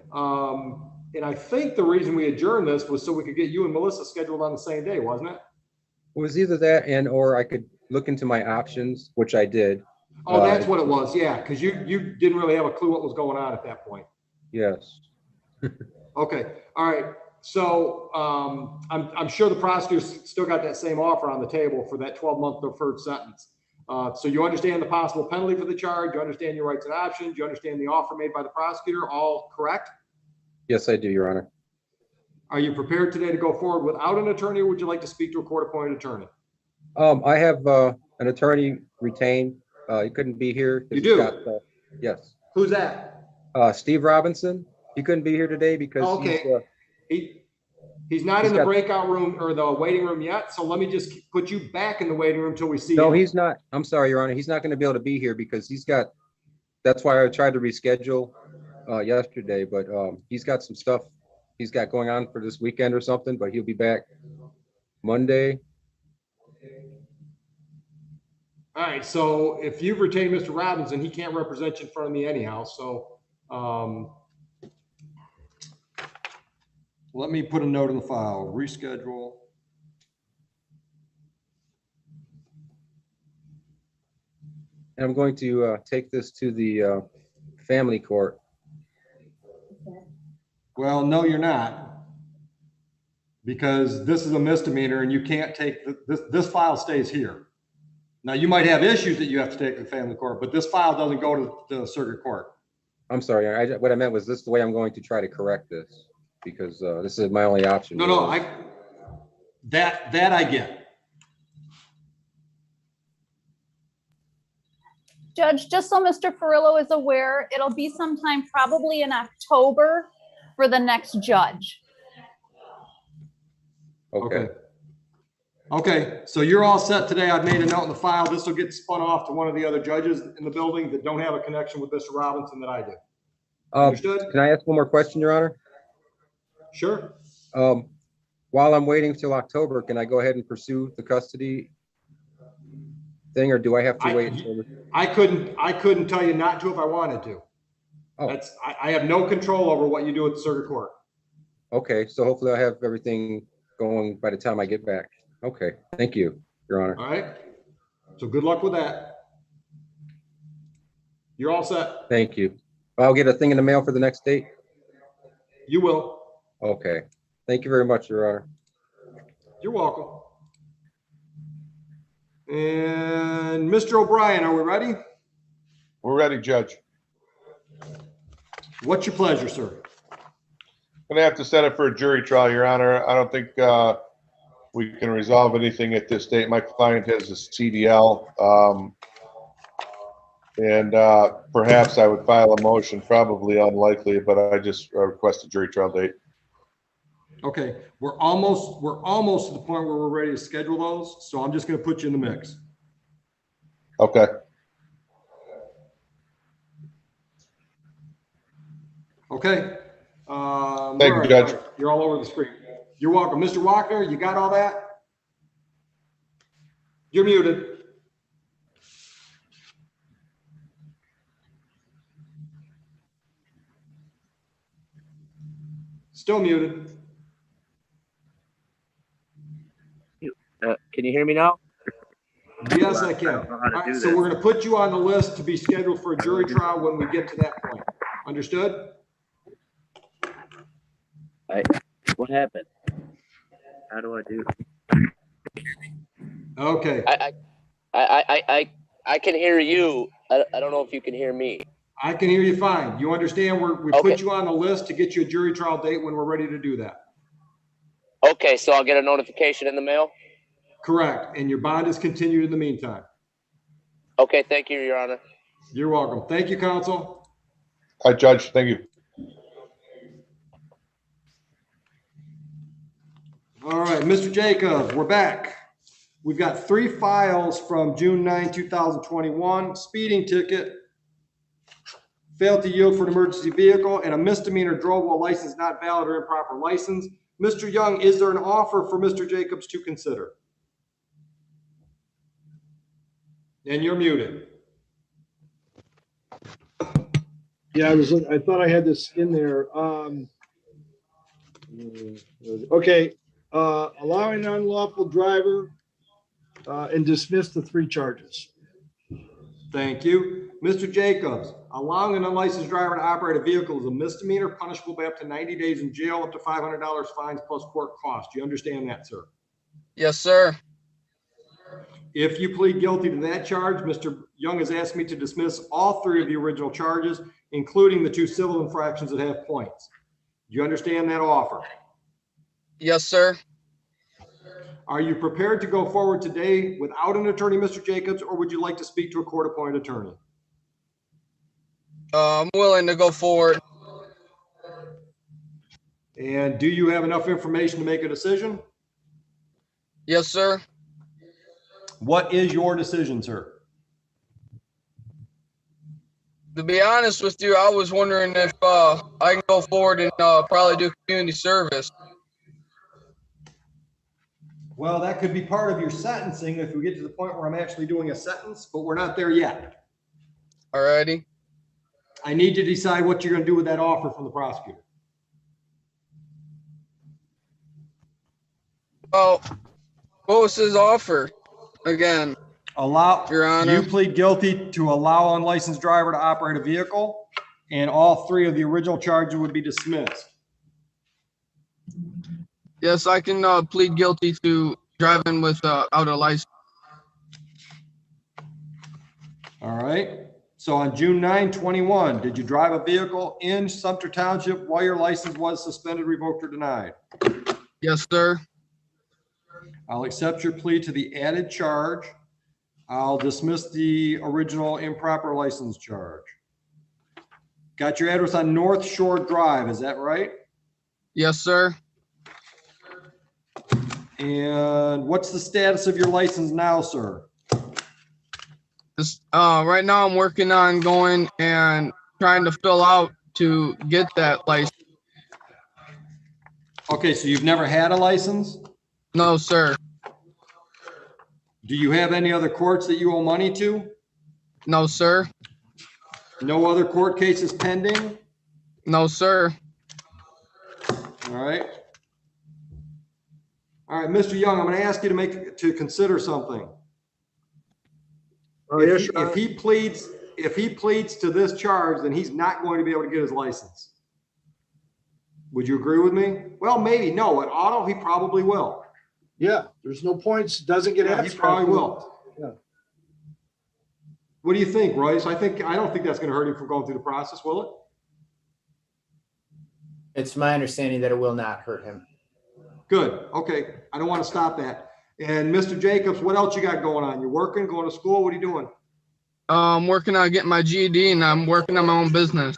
And I think the reason we adjourned this was so we could get you and Melissa scheduled on the same day, wasn't it? It was either that or I could look into my options, which I did. Oh, that's what it was. Yeah, because you didn't really have a clue what was going on at that point. Yes. Okay. All right. So I'm sure the prosecutor's still got that same offer on the table for that 12-month deferred sentence. So you understand the possible penalty for the charge. You understand your rights and options. You understand the offer made by the prosecutor. All correct? Yes, I do, Your Honor. Are you prepared today to go forward without an attorney, or would you like to speak to a court-appointed attorney? I have an attorney retained. He couldn't be here. You do? Yes. Who's that? Steve Robinson. He couldn't be here today because he's not in the breakout room or the waiting room yet. So let me just put you back in the waiting room until we see. No, him. he's not. I'm sorry, Your Honor. He's not going to be able to be here because that's why I tried to reschedule yesterday, but he's got some stuff he's got going on for this weekend or something, but he'll be back Monday. All right. So if you've retained Mr. Robinson, he can't represent you in front of me anyhow. So let me put a note in the file. Reschedule. And I'm going to take this to the family court. Well, no, you're not. Because this is a misdemeanor and you can't take, this file stays here. Now, you might have issues that you have to take to the family court, but this file doesn't go to the circuit court. I'm sorry. What I meant was this the way I'm going to try to correct this, because this is my only option. No, that I get. Judge, just so Mr. Ferrillo is aware, it'll be sometime probably in October for the next judge. Okay. Okay, so you're all set today. I've made a note in the file. This will get spun off to one of the other judges in the building that don't have a connection with Mr. Robinson that I do. Understood? Can I ask one more question, Your Honor? Sure. While I'm waiting till October, can I go ahead and pursue the custody thing, or do I have to wait until? I couldn't tell you not to if I wanted to. Oh. I have no control over what you do at the circuit court. Okay, so hopefully I have everything going by the time I get back. Okay, thank you, Your Honor. All right. So good luck with that. You're all set. Thank you. I'll get a thing in the mail for the next date. You will. Okay. Thank you very much, Your Honor. You're welcome. And Mr. O'Brien, are we ready? We're ready, Judge. What's your pleasure, sir? I'm gonna have to set it for a jury trial, Your Honor. I don't think we can resolve anything at this date. My client has a CDL, and perhaps I would file a motion, probably unlikely, but I just request a jury trial date. Okay, we're almost to the point where we're ready to schedule those, so I'm just going to put you in the mix. Okay. Okay. Thank you, Judge. You're all over the screen. You're welcome. Mr. Walker, you got all that? You're muted. Still muted. Can you hear me now? Yes, I can. All right, so we're going to put you on the list to be scheduled for a jury trial when we get to that point. Understood? What happened? How do I do? Okay. I can hear you. I don't know if you can hear me. I can hear you fine. You understand we Okay. put you on the list to get you a jury trial date when we're ready to do that. Okay, so I'll get a notification in the mail? Correct. And your bond is continued in the meantime. Okay, thank you, Your Honor. You're welcome. Thank you, counsel. Hi, Judge. Thank you. All right, Mr. Jacob, we're back. We've got 3 files from June 9, 2021, speeding ticket, failed to yield for an emergency vehicle, and a misdemeanor drove while license not valid or improper license. Mr. Young, is there an offer for Mr. Jacobs to consider? And you're muted. Yeah, I thought I had this in there. Okay, allowing an unlawful driver and dismiss the 3 charges. Thank you. Mr. Jacobs, allowing an unlicensed driver to operate a vehicle is a misdemeanor punishable by up to 90 days in jail, up to $500 fines plus court costs. Do you understand that, sir? Yes, sir. If you plead guilty to that charge, Mr. Young has asked me to dismiss all 3 of the original charges, including the 2 civil infractions that have points. Do you understand that offer? Yes, sir. Are you prepared to go forward today without an attorney, Mr. Jacobs, or would you like to speak to a court-appointed attorney? I'm willing to go forward. And do you have enough information to make a decision? Yes, sir. What is your decision, sir? To be honest with you, I was wondering if I can go forward and probably do community service. Well, that could be part of your sentencing if we get to the point where I'm actually doing a sentence, but we're not there yet. Alrighty. I need to decide what you're going to do with that offer from the prosecutor. Well, what was his offer again? Your Honor. You plead guilty to allow unlicensed driver to operate a vehicle, and all 3 of the original charges would be dismissed. Yes, I can plead guilty to driving without a license. All right. So on June 9, 21, did you drive a vehicle in Sumter Township while your license was suspended, revoked, or denied? Yes, sir. I'll accept your plea to the added charge. I'll dismiss the original improper license charge. Got your address on North Shore Drive, is that right? Yes, sir. And what's the status of your license now, sir? This, right now I'm working on going and trying to fill out to get that license. Okay, so you've never had a license? No, sir. Do you have any other courts that you owe money to? No, sir. No other court cases pending? No, sir. All right. All right, Mr. Young, I'm going to ask you to consider something. Oh, If he pleads to this charge, then he's not going to be able to get his license. Would you agree with me? Well, maybe. No, at auto, he probably will. Yeah, there's no points, doesn't get Yeah, he abstract. probably will. Yeah. What do you think, Royce? I don't think that's going to hurt him from going through the process, will it? It's my understanding that it will not hurt him. Good. Okay. I don't want to stop that. And Mr. Jacobs, what else you got going on? You're working, going to school? What are you doing? I'm working on getting my GED and I'm working on my own business.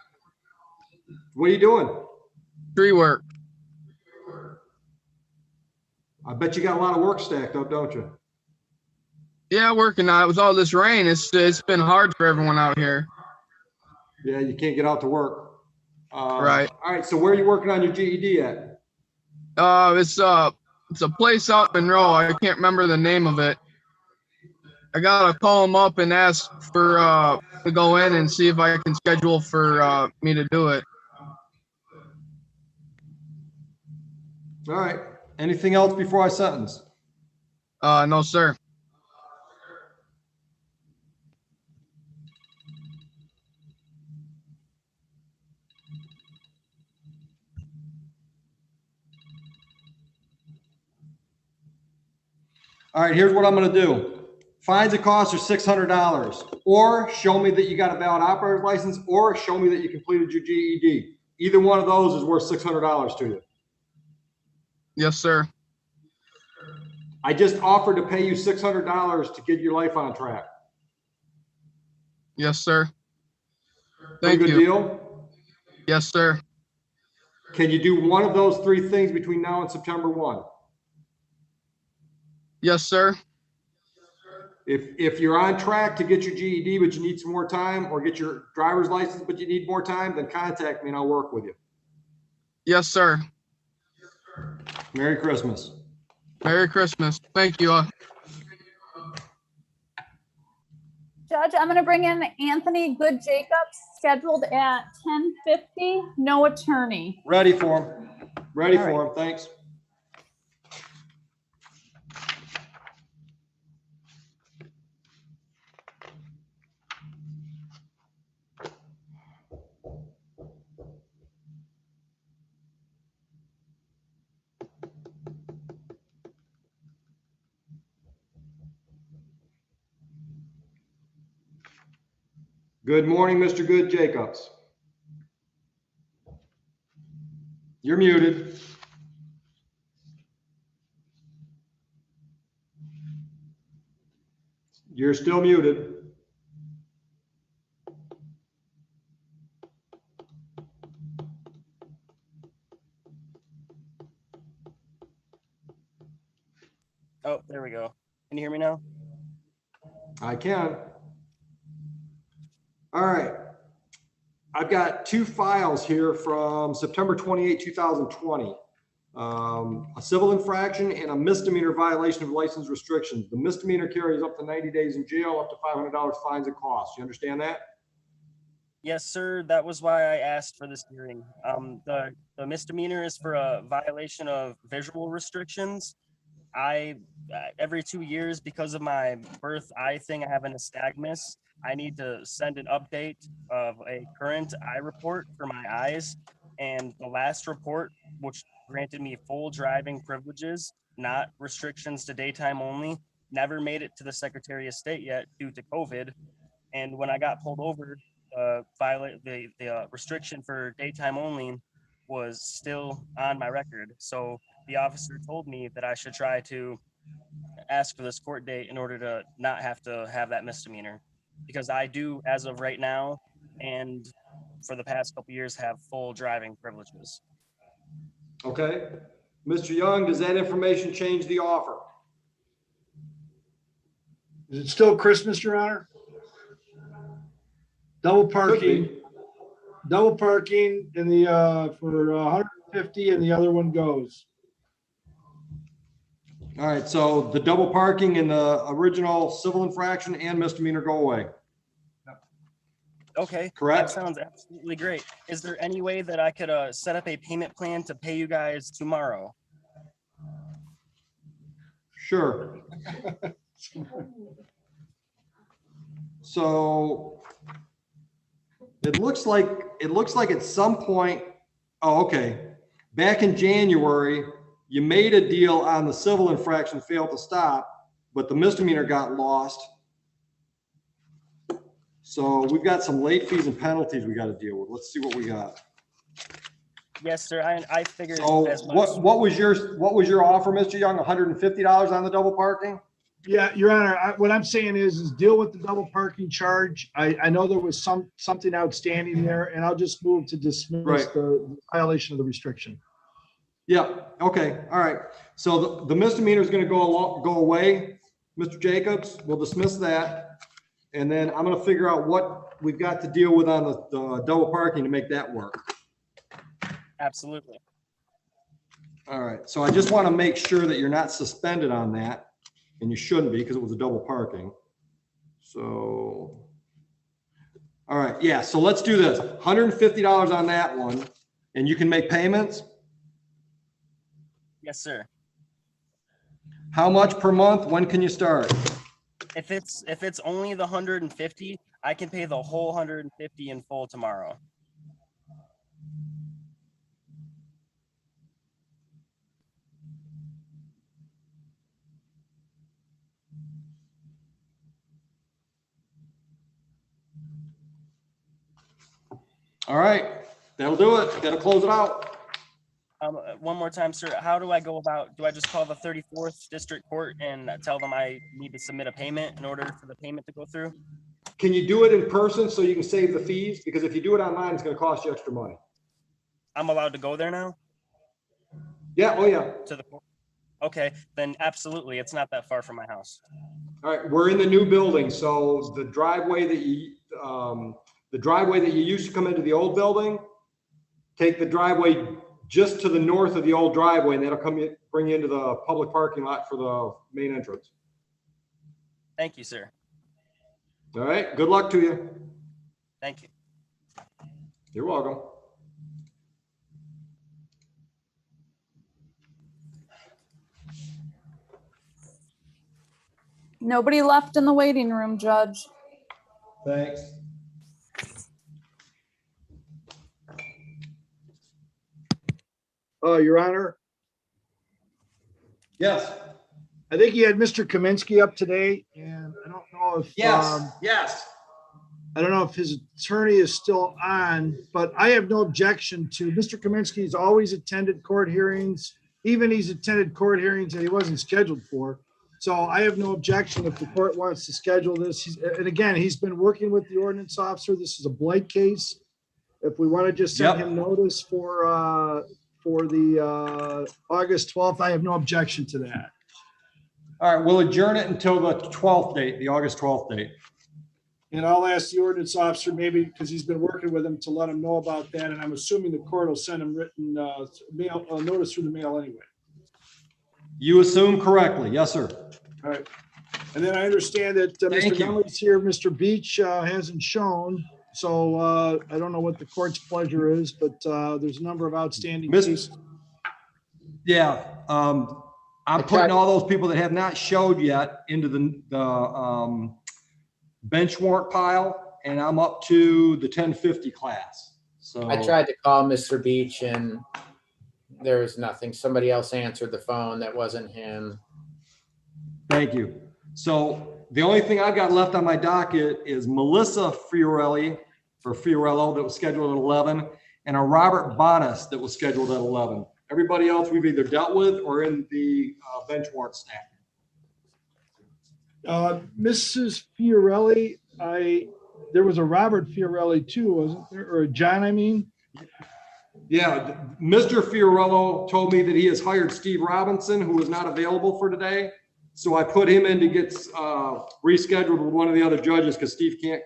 What are you doing? Tree work. I bet you got a lot of work stacked up, don't you? Yeah, working on it. With all this rain, it's been hard for everyone out here. Yeah, you can't get out to work. Right. All right. So where are you working on your GED at? It's a place out in Monroe. I can't remember the name of it. I gotta call them up and ask for to go in and see if I can schedule for me to do it. All right. Anything else before I sentence? No, sir. All right, here's what I'm going to do. Fines and costs are $600, or show me that you got a valid operator's license, or show me that you completed your GED. Either one of those is worth $600 to you. Yes, sir. I just offered to pay you $600 to get your life on track. Yes, sir. Pretty Thank good you. deal? Yes, sir. Can you do one of those three things between now and September 1? Yes, sir. If you're on track to get your GED, but you need some more time, or get your driver's license, but you need more time, then contact me and I'll work with you. Yes, sir. Merry Christmas. Merry Christmas. Thank you. Judge, I'm going to bring in Anthony Good Jacobs, scheduled at 10:50. No attorney. Ready for him. Ready All for him. Thanks. Good morning, Mr. Good Jacobs. You're muted. You're still muted. Oh, there we go. Can you hear me now? I can. All right. I've got two files here from September 28, 2020. A civil infraction and a misdemeanor violation of license restrictions. The misdemeanor carries up to 90 days in jail, up to $500 fines and costs. You understand that? Yes, sir. That was why I asked for this hearing. The misdemeanor is for a violation of visual restrictions. Every 2 years, because of my birth eye thing, I have an nystagmus. I need to send an update of a current eye report for my eyes. And the last report, which granted me full driving privileges, not restrictions to daytime only, never made it to the Secretary of State yet due to COVID. And when I got pulled over, the restriction for daytime only was still on my record. So the officer told me that I should try to ask for this court date in order to not have to have that misdemeanor, because I do, as of right now, and for the past couple years, have full driving privileges. Okay. Mr. Young, does that information change the offer? Is it still Christmas, Your Honor? Double parking in the, for 150 and the other one goes. All right, so the double parking and the original civil infraction and misdemeanor go away. Okay, correct. That sounds absolutely great. Is there any way that I could set up a payment plan to pay you guys tomorrow? Sure. So it looks like at some point, oh, okay. Back in January, you made a deal on the civil infraction, failed to stop, but the misdemeanor got lost. So we've got some late fees and penalties we got to deal with. Let's see what we got. Yes, sir. I figured So as much. what was your offer, Mr. Young? $150 on the double parking? Yeah, Your Honor, what I'm saying is deal with the double parking charge. I know there was something outstanding there, and I'll just move to dismiss the violation of the restriction. Yeah, okay, all right. So the misdemeanor is going to go away, Mr. Jacobs. We'll dismiss that. And then I'm going to figure out what we've got to deal with on the double parking to make that work. Absolutely. All right, so I just want to make sure that you're not suspended on that, and you shouldn't be because it was a double parking. So, all right, yeah, so let's do this. $150 on that one, and you can make payments? Yes, sir. How much per month? When can you start? If it's only the 150, I can pay the whole 150 in full tomorrow. All right, that'll do it. That'll close it out. One more time, sir. How do I go about? Do I just call the 34th District Court and tell them I need to submit a payment in order for the payment to go through? Can you do it in person so you can save the fees? Because if you do it online, it's going to cost you extra money. I'm allowed to go there now? Yeah, oh yeah. To the court? Okay, then absolutely. It's not that far from my house. All right, we're in the new building, so the driveway that you used to come into the old building, take the driveway just to the north of the old driveway, and that'll bring you into the public parking lot for the main entrance. Thank you, sir. All right, good luck to you. Thank you. You're welcome. Nobody left in the waiting room, Judge. Thanks. Your Honor. Yes. I think you had Mr. Kaminsky up today, and I don't know if yes. I don't know if his attorney is still on, but I have no objection to Mr. Kaminsky. He's always attended court hearings, even he's attended court hearings that he wasn't scheduled for. So I have no objection if the court wants to schedule this. And again, he's been working with the ordinance officer. This is a blight case. If we want to just send him notice for the August 12th, I have no objection to that. All right, we'll adjourn it until the 12th date, the August 12th date. And I'll ask the ordinance officer, maybe because he's been working with him, to let him know about that. And I'm assuming the court will send him written mail notice through the mail anyway. You assume correctly. Yes, sir. All right. And then I understand that Mr. Nunley's here. Mr. Beach hasn't shown. So I don't know what the court's pleasure is, but there's a number of outstanding cases. Yeah. I'm putting all those people that have not showed yet into the bench warrant pile, and I'm up to the 1050 class. So I tried to call Mr. Beach and there was nothing. Somebody else answered the phone. That wasn't him. Thank you. So the only thing I've got left on my docket is Melissa Fiorelli or Fiorello that was scheduled at 11 and a Robert Bonas that was scheduled at 11. Everybody else we've either dealt with or in the bench warrant stack. Mrs. Fiorelli, there was a Robert Fiorelli too, wasn't there? Or a John, I mean? Yeah, Mr. Fiorello told me that he has hired Steve Robinson, who is not available for today. So I put him in to get rescheduled with one of the other judges because Steve can't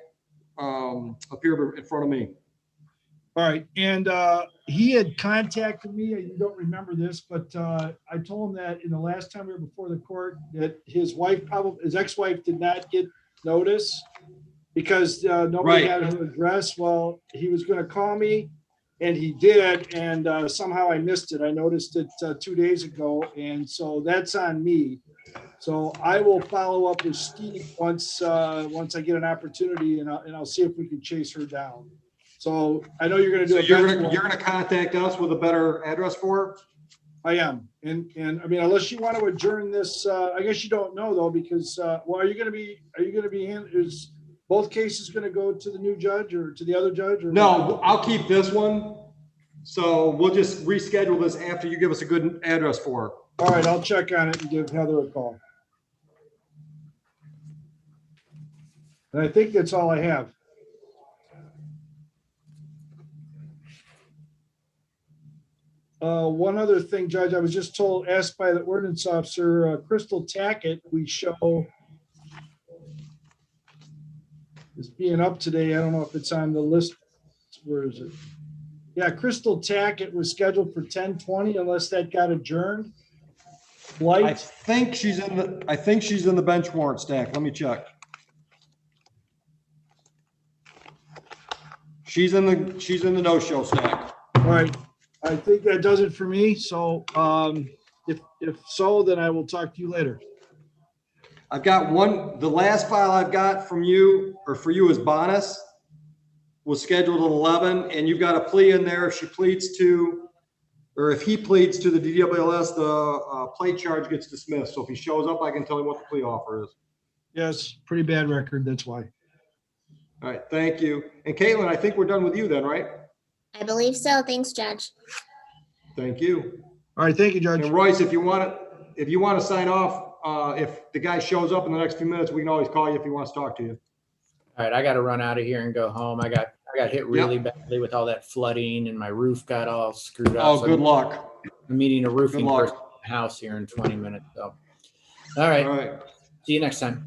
appear in front of me. All right, and he had contacted me, you don't remember this, but I told him that in the last time we were before the court, that his ex-wife did not get notice because nobody had her address. Well, he was gonna call me, and he did, and somehow I missed it. I noticed it 2 days ago, and so that's on me. So I will follow up with Steve once I get an opportunity, and I'll see if we can chase her down. So I know you're going to do. So you're going to contact us with a better address for her? I am, and I mean, unless you want to adjourn this, I guess you don't know though, because well, are you going to be is both cases going to go to the new judge or to the other judge? Or no, I'll keep this one. So we'll just reschedule this after you give us a good address for her. All right, I'll check on it and give Heather a call. And I think that's all I have. One other thing, Judge, I was just asked by the ordinance officer, Crystal Tackett, we show is being up today. I don't know if it's on the list. Where is it? Yeah, Crystal Tackett was scheduled for 10:20 unless that got adjourned. I think she's in the bench warrant stack. Let me check. She's in the no-show stack. All right. I think that does it for me. So if so, then I will talk to you later. I've got one. The last file I've got from you or for you is Bonas was scheduled at 11, and you've got a plea in there. If she pleads to, or if he pleads to the DWLS, the plate charge gets dismissed. So if he shows up, I can tell him what the plea offer is. Yes, pretty bad record. That's why. All right, thank you. And Caitlin, I think we're done with you then, right? I believe so. Thanks, Judge. Thank you. All right, thank you, Judge. And Royce, if you want to sign off, if the guy shows up in the next few minutes, we can always call you if he wants to talk to you. All right, I got to run out of here and go home. I got hit really badly with all that flooding, and my roof got all screwed up. Oh, good luck. I'm meeting a roofing person at the house here in 20 minutes. So, all right. All right. See you next time.